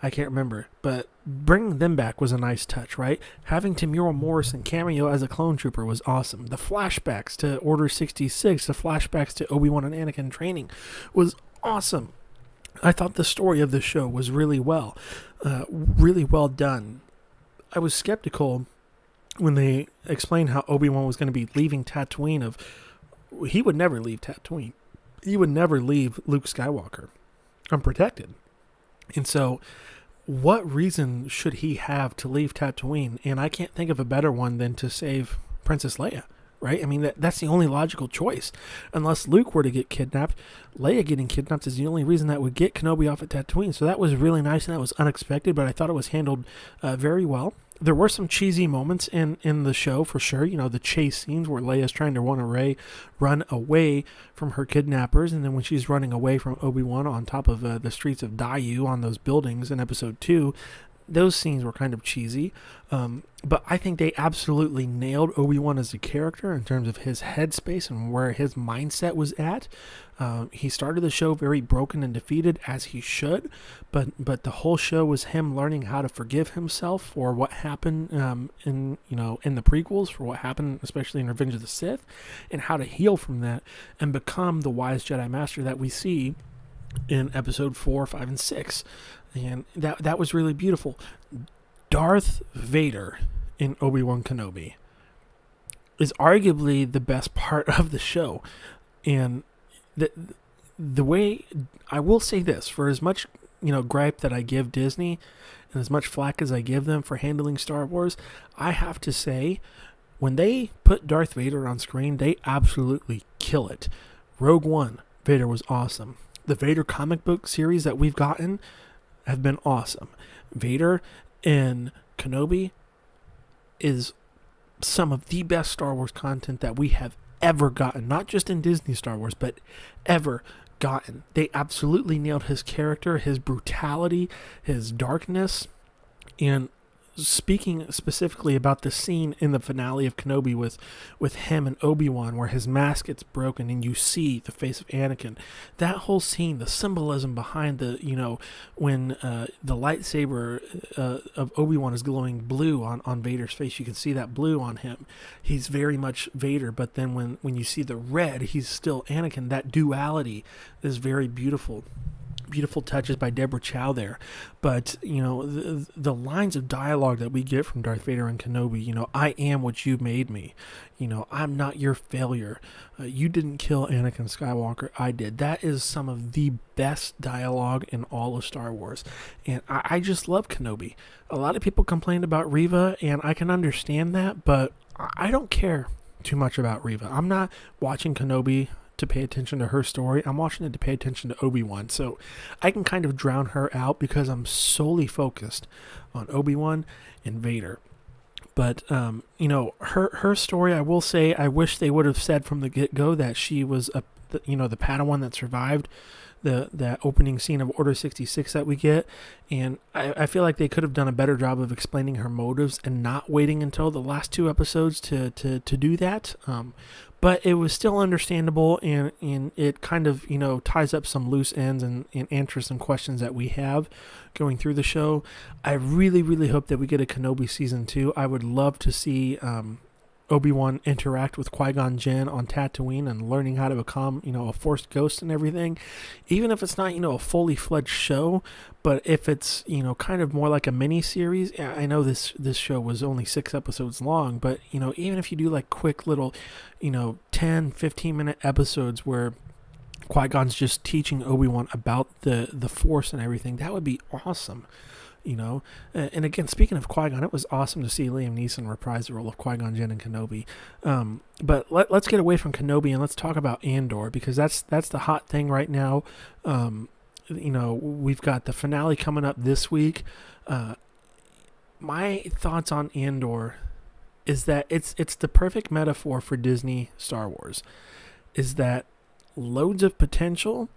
I can't remember, but bringing them back was a nice touch, right? Having Tamura Morrison cameo as a clone trooper was awesome. The flashbacks to Order 66, the flashbacks to Obi-Wan and Anakin training was awesome. I thought the story of the show was really well done. I was skeptical when they explained how Obi-Wan was going to be leaving Tatooine. He would never leave Tatooine. He would never leave Luke Skywalker unprotected. And so, what reason should he have to leave Tatooine? And I can't think of a better one than to save Princess Leia, right? I mean, that's the only logical choice. Unless Luke were to get kidnapped, Leia getting kidnapped is the only reason that would get Kenobi off at Tatooine. So that was really nice and that was unexpected, but I thought it was handled very well. There were some cheesy moments in the show for sure. The chase scenes where Leia's trying to run away from her kidnappers, and then when she's running away from Obi-Wan on top of the streets of Dayu on those buildings in episode 2, those scenes were kind of cheesy. But I think they absolutely nailed Obi-Wan as a character in terms of his headspace and where his mindset was at. He started the show very broken and defeated, as he should, but the whole show was him learning how to forgive himself for what happened in the prequels, for what happened especially in Revenge of the Sith, and how to heal from that and become the wise Jedi Master that we see in episode 4, 5, and 6. And that was really beautiful. Darth Vader in Obi-Wan Kenobi is arguably the best part of the show. And the way, I will say this, for as much gripe that I give Disney and as much flack as I give them for handling Star Wars, I have to say, when they put Darth Vader on screen, they absolutely kill it. Rogue One, Vader was awesome. The Vader comic book series that we've gotten have been awesome. Vader in Kenobi is some of the best Star Wars content that we have ever gotten, not just in Disney Star Wars, but ever gotten. They absolutely nailed his character, his brutality, his darkness. And speaking specifically about the scene in the finale of Kenobi with him and Obi-Wan, where his mask gets broken and you see the face of Anakin, that whole scene, the symbolism behind the, when the lightsaber of Obi-Wan is glowing blue on Vader's face, you can see that blue on him. He's very much Vader, but then when you see the red, he's still Anakin. That duality is very beautiful. Beautiful touches by Deborah Chow there. But, the lines of dialogue that we get from Darth Vader and Kenobi, I am what you made me. I'm not your failure. You didn't kill Anakin Skywalker. I did. That is some of the best dialogue in all of Star Wars. And I just love Kenobi. A lot of people complained about Reva, and I can understand that, but I don't care too much about Reva. I'm not watching Kenobi to pay attention to her story. I'm watching it to pay attention to Obi-Wan. So I can kind of drown her out because I'm solely focused on Obi-Wan and Vader. But, her story, I will say, I wish they would have said from the get-go that she was, the Padawan that survived that opening scene of Order 66 that we get. And I feel like they could have done a better job of explaining her motives and not waiting until the last two episodes to do that. But it was still understandable, and it kind of, ties up some loose ends and answers some questions that we have going through the show. I really, really hope that we get a Kenobi Season 2. I would love to see Obi-Wan interact with Qui-Gon Jinn on Tatooine and learning how to become, a Force ghost and everything. Even if it's not, a fully fledged show, but if it's, kind of more like a mini series. I know this show was only 6 episodes long, but, even if you do like quick little, 10, 15-minute episodes where Qui-Gon's just teaching Obi-Wan about the Force and everything, that would be awesome. And again, speaking of Qui-Gon, it was awesome to see Liam Neeson reprise the role of Qui-Gon Jinn and Kenobi. But let's get away from Kenobi and let's talk about Andor, because that's the hot thing right now. We've got the finale coming up this week. My thoughts on Andor is that it's the perfect metaphor for Disney Star Wars. Is that loads of potential,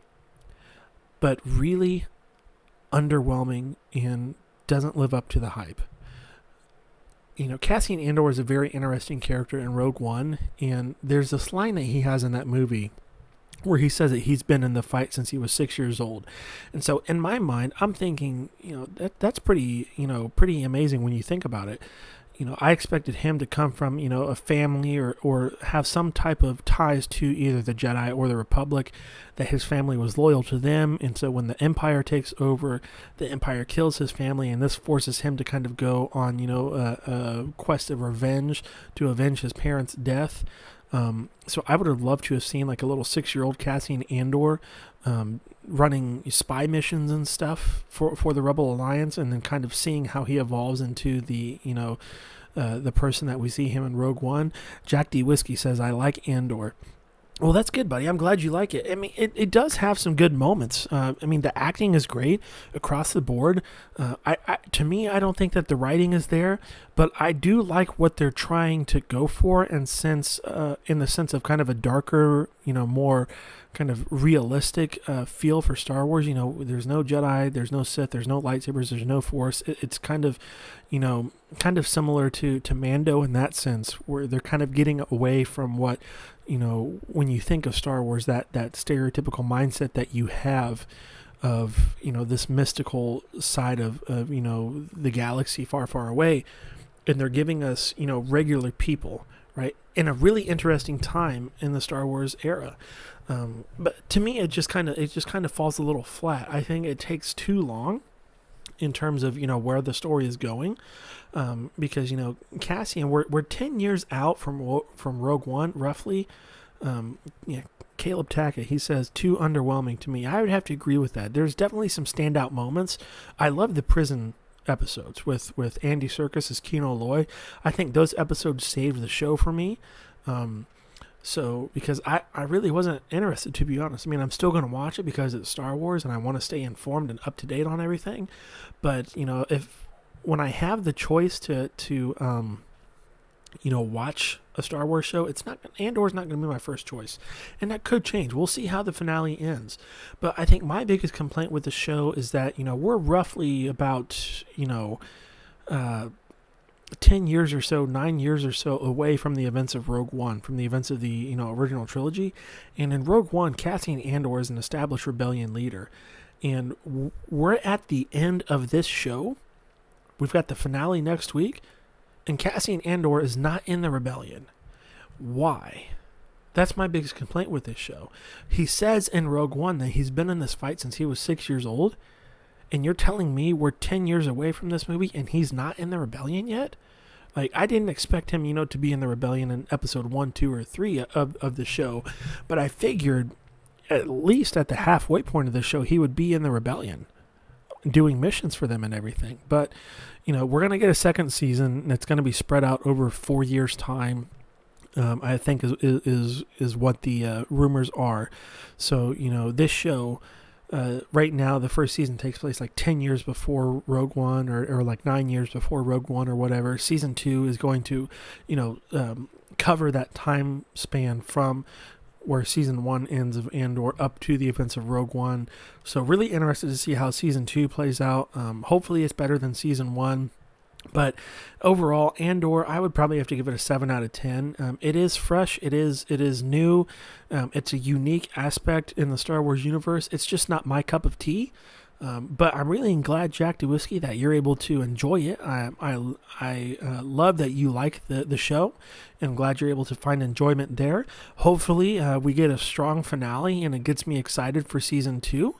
but really underwhelming and doesn't live up to the hype. Cassian Andor is a very interesting character in Rogue One, and there's this line that he has in that movie where he says that he's been in the fight since he was 6 years old. And so in my mind, I'm thinking, that's pretty amazing when you think about it. I expected him to come from, a family or have some type of ties to either the Jedi or the Republic, that his family was loyal to them. And so when the Empire takes over, the Empire kills his family, and this forces him to kind of go on, a quest of revenge to avenge his parents' death. So I would have loved to have seen like a little 6-year-old Cassian Andor running spy missions and stuff for the Rebel Alliance, and then kind of seeing how he evolves into the person that we see him in Rogue One. Jack D. Whiskey says, I like Andor. Well, that's good, buddy. I'm glad you like it. I mean, it does have some good moments. The acting is great across the board. To me, I don't think that the writing is there, but I do like what they're trying to go for, and in the sense of kind of a darker, more kind of realistic feel for Star Wars. There's no Jedi, there's no Sith, there's no lightsabers, there's no Force. It's kind of, kind of similar to Mando in that sense, where they're kind of getting away from what, when you think of Star Wars, that stereotypical mindset that you have of, this mystical side of the galaxy far, far away. And they're giving us, regular people, right, in a really interesting time in the Star Wars era. But to me, it just kind of falls a little flat. I think it takes too long in terms of, where the story is going. Because, Cassian, we're 10 years out from Rogue One, roughly. Caleb Tackett, he says, too underwhelming to me. I would have to agree with that. There's definitely some standout moments. I love the prison episodes with Andy Serkis as Kino Loy. I think those episodes saved the show for me. So, because I really wasn't interested, to be honest. I mean, I'm still going to watch it because it's Star Wars and I want to stay informed and up to date on everything. But, when I have the choice to watch a Star Wars show, Andor's not going to be my first choice. And that could change. We'll see how the finale ends. But I think my biggest complaint with the show is that, we're roughly about, 10 years or so, 9 years or so away from the events of Rogue One, from the events of the, original trilogy. And in Rogue One, Cassian Andor is an established rebellion leader. And we're at the end of this show. We've got the finale next week. And Cassian Andor is not in the rebellion. Why? That's my biggest complaint with this show. He says in Rogue One that he's been in this fight since he was 6 years old. And you're telling me we're 10 years away from this movie and he's not in the rebellion yet? Like, I didn't expect him, to be in the rebellion in episode 1, 2, or 3 of the show. But I figured at least at the halfway point of the show, he would be in the rebellion doing missions for them and everything. But, we're going to get a second season and it's going to be spread out over 4 years' time. I think is what the rumors are. So, this show... right now, the first season takes place like 10 years before Rogue One or like 9 years before Rogue One or whatever. Season 2 is going to, cover that time span from where season 1 ends of Andor up to the events of Rogue One. So really interested to see how season 2 plays out. Hopefully it's better than season 1. But overall, Andor, I would probably have to give it a 7 out of 10. It is fresh. It is new. It's a unique aspect in the Star Wars universe. It's just not my cup of tea. But I'm really glad, Jack DeWhiskey, that you're able to enjoy it. I love that you like the show, and I'm glad you're able to find enjoyment there. Hopefully, we get a strong finale, and it gets me excited for season 2.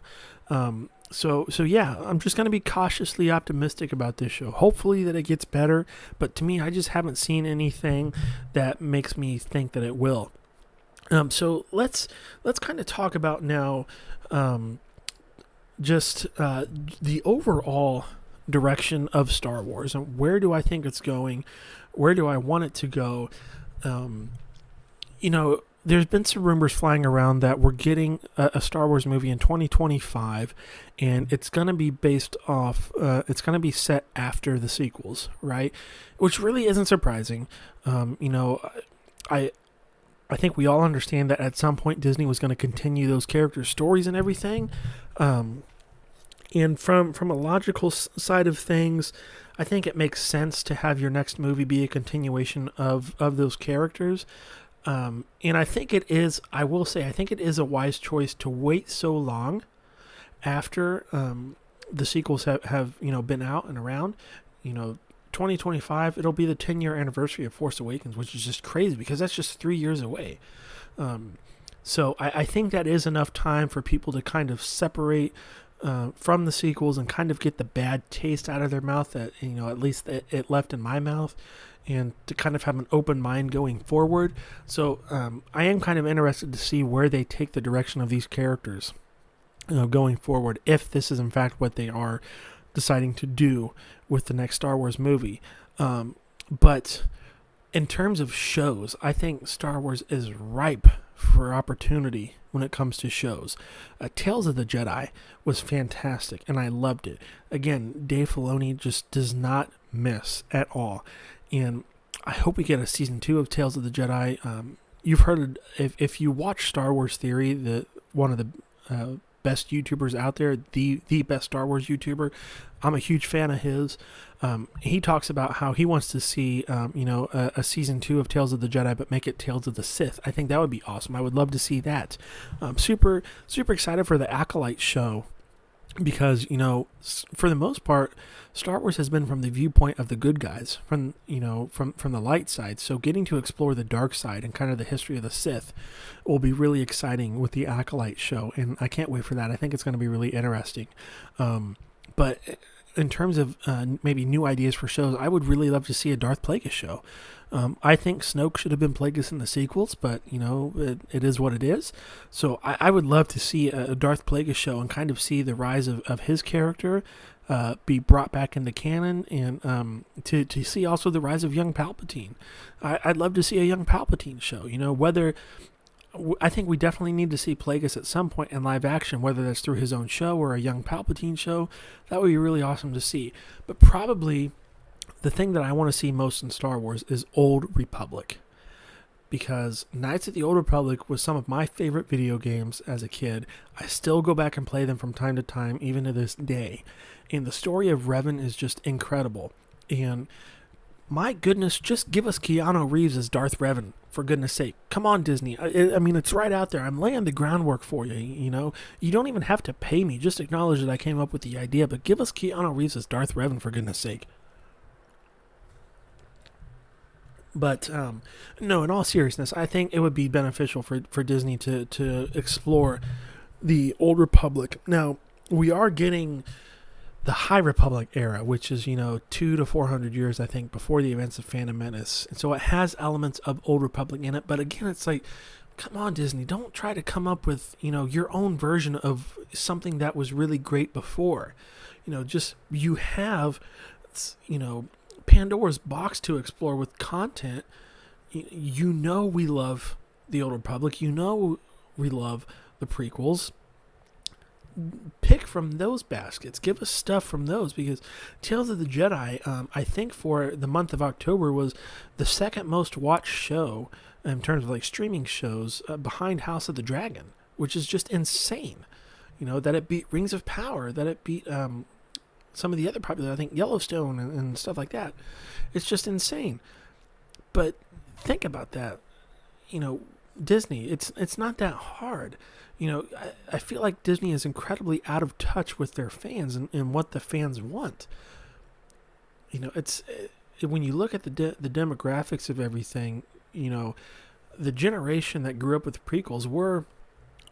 So yeah, I'm just going to be cautiously optimistic about this show. Hopefully that it gets better, but to me, I just haven't seen anything that makes me think that it will. So let's kind of talk about now the overall direction of Star Wars and where do I think it's going, where do I want it to go. There's been some rumors flying around that we're getting a Star Wars movie in 2025, and it's going to be based off, it's going to be set after the sequels, right? Which really isn't surprising. I think we all understand that at some point Disney was going to continue those characters' stories and everything. And from a logical side of things, I think it makes sense to have your next movie be a continuation of those characters. And I think it is, I will say, I think it is a wise choice to wait so long after the sequels have been out and around. 2025, it'll be the 10-year anniversary of Force Awakens, which is just crazy because that's just 3 years away. So I think that is enough time for people to kind of separate from the sequels and kind of get the bad taste out of their mouth that, at least it left in my mouth, and to kind of have an open mind going forward. So I am kind of interested to see where they take the direction of these characters going forward, if this is in fact what they are deciding to do with the next Star Wars movie. But in terms of shows, I think Star Wars is ripe for opportunity when it comes to shows. Tales of the Jedi was fantastic, and I loved it. Again, Dave Filoni just does not miss at all. And I hope we get a season 2 of Tales of the Jedi. You've heard, if you watch Star Wars Theory, one of the best YouTubers out there, the best Star Wars YouTuber, I'm a huge fan of his. He talks about how he wants to see, a season 2 of Tales of the Jedi, but make it Tales of the Sith. I think that would be awesome. I would love to see that. Super excited for the Acolyte show because, for the most part, Star Wars has been from the viewpoint of the good guys, from the light side. So getting to explore the dark side and kind of the history of the Sith will be really exciting with the Acolyte show, and I can't wait for that. I think it's going to be really interesting. But in terms of maybe new ideas for shows, I would really love to see a Darth Plagueis show. I think Snoke should have been Plagueis in the sequels, but, it is what it is. So I would love to see a Darth Plagueis show and kind of see the rise of his character be brought back into canon, and to see also the rise of young Palpatine. I'd love to see a young Palpatine show. Whether I think we definitely need to see Plagueis at some point in live action, whether that's through his own show or a young Palpatine show. That would be really awesome to see. But probably the thing that I want to see most in Star Wars is Old Republic. Because Knights of the Old Republic was some of my favorite video games as a kid. I still go back and play them from time to time, even to this day. And the story of Revan is just incredible. And my goodness, just give us Keanu Reeves as Darth Revan, for goodness sake. Come on, Disney. I mean, it's right out there. I'm laying the groundwork for you, You don't even have to pay me. Just acknowledge that I came up with the idea. But give us Keanu Reeves as Darth Revan, for goodness sake. But, no, in all seriousness, I think it would be beneficial for Disney to explore the Old Republic. Now, we are getting the High Republic era, which is, 200 to 400 years, I think, before the events of Phantom Menace. And so it has elements of Old Republic in it. But again, it's like, come on, Disney, don't try to come up with, your own version of something that was really great before. You have, Pandora's box to explore with content. We love the Old Republic. We love the prequels. Pick from those baskets. Give us stuff from those, because Tales of the Jedi, I think for the month of October, was the second most watched show in terms of like streaming shows, behind House of the Dragon, which is just insane. That it beat Rings of Power, that it beat some of the other popular, I think Yellowstone and stuff like that. It's just insane. But think about that. Disney, it's not that hard. I feel like Disney is incredibly out of touch with their fans and what the fans want. It's when you look at the demographics of everything, the generation that grew up with prequels were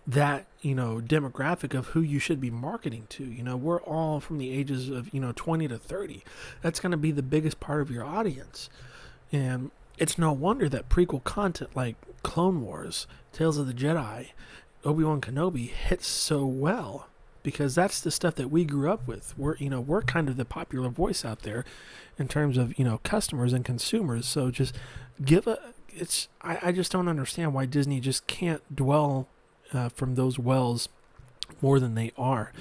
that, demographic of who you should be marketing to. We're all from the ages of, 20 to 30. That's going to be the biggest part of your audience. And it's no wonder that prequel content like Clone Wars, Tales of the Jedi, Obi-Wan Kenobi hits so well, because that's the stuff that we grew up with. We're kind of the popular voice out there in terms of, customers and consumers. So just I just don't understand why Disney just can't dwell from those wells more than they are.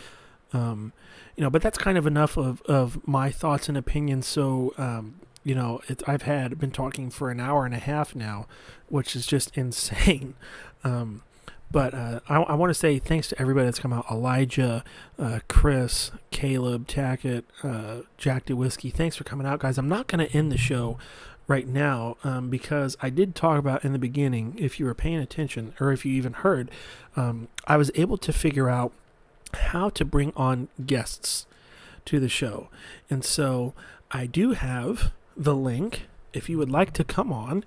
But that's kind of enough of my thoughts and opinions. So, I've been talking for an hour and a half now, which is just insane. But I want to say thanks to everybody that's come out. Elijah, Chris, Caleb, Tackett, Jack DeWhiskey. Thanks for coming out, guys. I'm not going to end the show right now, because I did talk about in the beginning, if you were paying attention or if you even heard, I was able to figure out how to bring on guests to the show. And so I do have the link if you would like to come on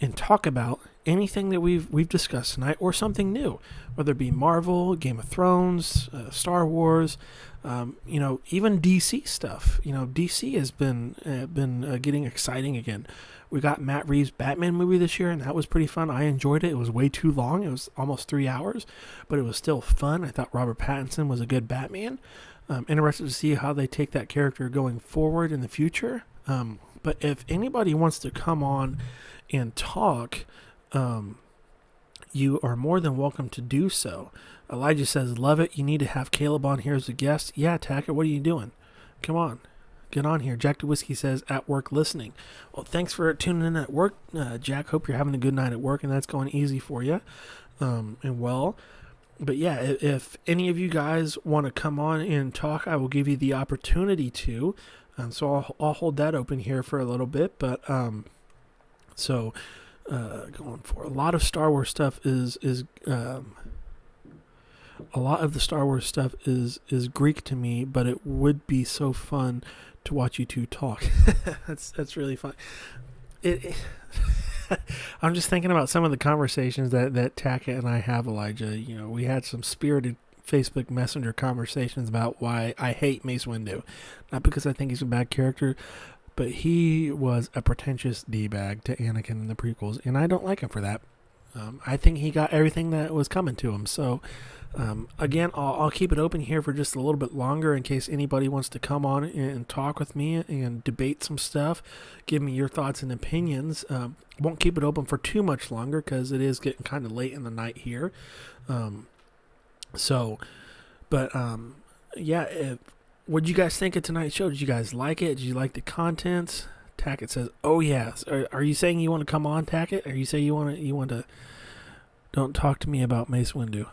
and talk about anything that we've discussed tonight, or something new, whether it be Marvel, Game of Thrones, Star Wars, even DC stuff. DC has been getting exciting again. We got Matt Reeves' Batman movie this year, and that was pretty fun. I enjoyed it. It was way too long. It was almost 3 hours, but it was still fun. I thought Robert Pattinson was a good Batman. I'm interested to see how they take that character going forward in the future. But if anybody wants to come on and talk, you are more than welcome to do so. Elijah says, love it. You need to have Caleb on here as a guest. Yeah, Tacker, what are you doing? Come on. Get on here. Jack DeWhiskey says, at work listening. Well, thanks for tuning in at work, Jack. Hope you're having a good night at work and that's going easy for you. But yeah, if any of you guys want to come on and talk, I will give you the opportunity to. So I'll hold that open here for a little bit. But going for a lot of Star Wars stuff is a lot of the Star Wars stuff is Greek to me, but it would be so fun to watch you two talk. That's really fun. I'm just thinking about some of the conversations that Tackett and I have, Elijah. We had some spirited Facebook Messenger conversations about why I hate Mace Windu. Not because I think he's a bad character, but he was a pretentious D-bag to Anakin in the prequels, and I don't like him for that. I think he got everything that was coming to him. So, again, I'll keep it open here for just a little bit longer in case anybody wants to come on and talk with me and debate some stuff. Give me your thoughts and opinions. Won't keep it open for too much longer because it is getting kind of late in the night here. Yeah. What did you guys think of tonight's show? Did you guys like it? Did you like the contents? Tackett says, "Oh yes." Are you saying you want to come on, Tackett? Or you say you want to? Don't talk to me about Mace Windu.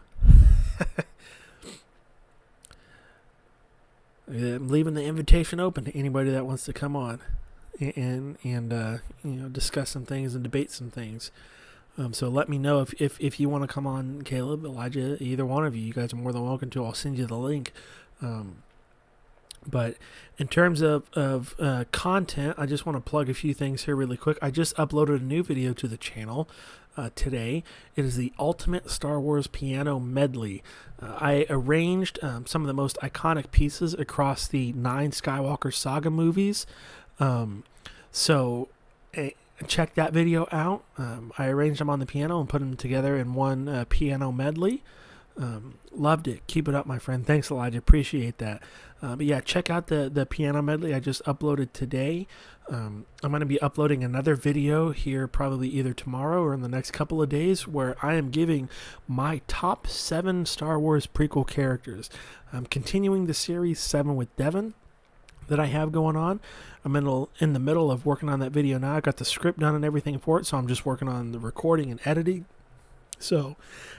I'm leaving the invitation open to anybody that wants to come on and discuss some things and debate some things. So let me know if you want to come on, Caleb, Elijah, either one of you. You guys are more than welcome to. I'll send you the link. But in terms of content, I just want to plug a few things here really quick. I just uploaded a new video to the channel today. It is the Ultimate Star Wars Piano Medley. I arranged some of the most iconic pieces across the 9 Skywalker Saga movies. Check that video out. I arranged them on the piano and put them together in one piano medley. Loved it. Keep it up, my friend. Thanks, Elijah. Appreciate that. But yeah, check out the piano medley I just uploaded today. I'm going to be uploading another video here probably either tomorrow or in the next couple of days where I am giving my top 7 Star Wars prequel characters. I'm continuing the series 7 with Devin that I have going on. I'm in the middle of working on that video now. I got the script done and everything for it, so I'm just working on the recording and editing. So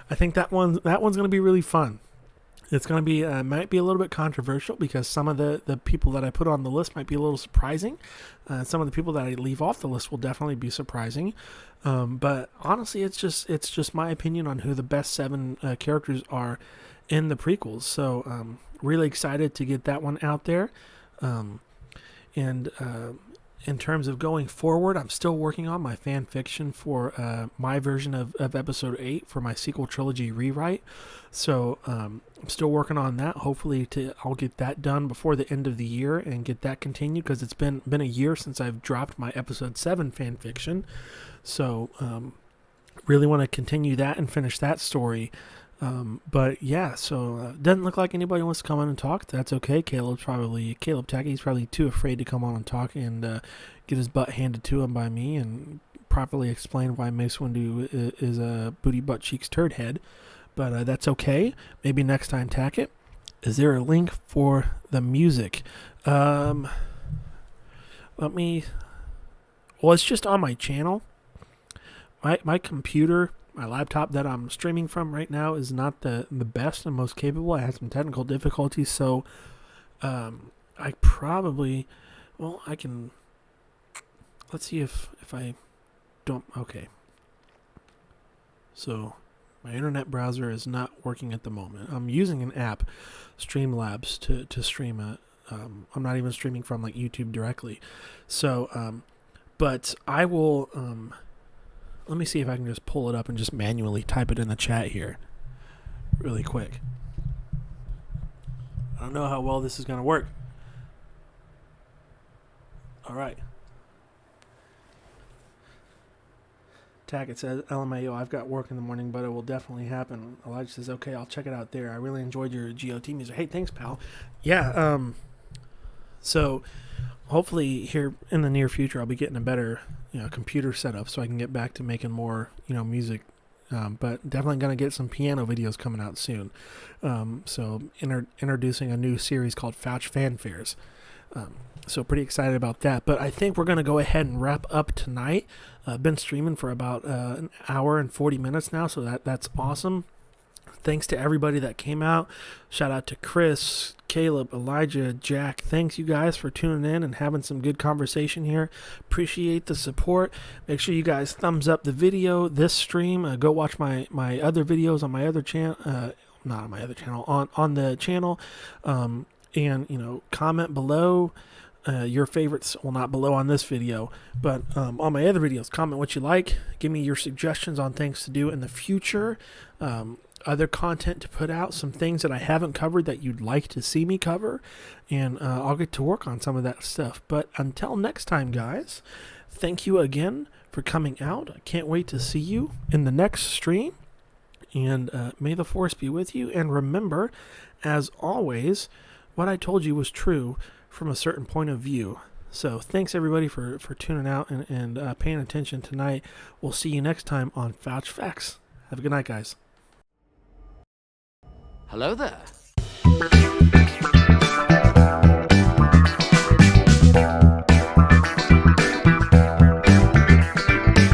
I think that one's going to be really fun. It's going to be might be a little bit controversial because some of the people that I put on the list might be a little surprising. Some of the people that I leave off the list will definitely be surprising. But honestly, it's just my opinion on who the best 7 characters are in the prequels. So really excited to get that one out there. In terms of going forward, I'm still working on my fan fiction for my version of episode 8 for my sequel trilogy rewrite. So I'm still working on that. Hopefully I'll get that done before the end of the year and get that continued because it's been a year since I've dropped my episode 7 fan fiction. So really want to continue that and finish that story. But yeah, so doesn't look like anybody wants to come on and talk. That's okay. Caleb Tackey's probably too afraid to come on and talk and get his butt handed to him by me and properly explain why Mace Windu is a booty butt cheeks turd head. But that's okay. Maybe next time, Tackett. Is there a link for the music? Well, it's just on my channel. My computer. My laptop that I'm streaming from right now is not the best and most capable. I had some technical difficulties, so I can. Let's see if I don't. Okay. So my internet browser is not working at the moment. I'm using an app, Streamlabs, to stream it. I'm not even streaming from like YouTube directly. So, but I will. Let me see if I can just pull it up and just manually type it in the chat here really quick. I don't know how well this is going to work. All right. Tackett says, LMAO, I've got work in the morning, but it will definitely happen. Elijah says, okay, I'll check it out there. I really enjoyed your GOT music. Hey, thanks, pal. Yeah, so hopefully here in the near future, I'll be getting a better computer setup so I can get back to making more music. But definitely going to get some piano videos coming out soon. So introducing a new series called Fouch Fanfares. So pretty excited about that. But I think we're going to go ahead and wrap up tonight. Been streaming for about an hour and 40 minutes now, so that's awesome. Thanks to everybody that came out. Shout out to Chris, Caleb, Elijah, Jack. Thanks you guys for tuning in and having some good conversation here. Appreciate the support. Make sure you guys thumbs up the video, this stream. Go watch my other videos on my other channel. Not on my other channel, on the channel. And comment below your favorites. Well, not below on this video, but on my other videos. Comment what you like. Give me your suggestions on things to do in the future. Other content to put out, some things that I haven't covered that you'd like to see me cover, and I'll get to work on some of that stuff. But until next time, guys, thank you again for coming out. I can't wait to see you in the next stream. And may the force be with you. And remember, as always, what I told you was true from a certain point of view. So thanks everybody for tuning out and paying attention tonight. We'll see you next time on Fouch Facts. Have a good night, guys. Hello there.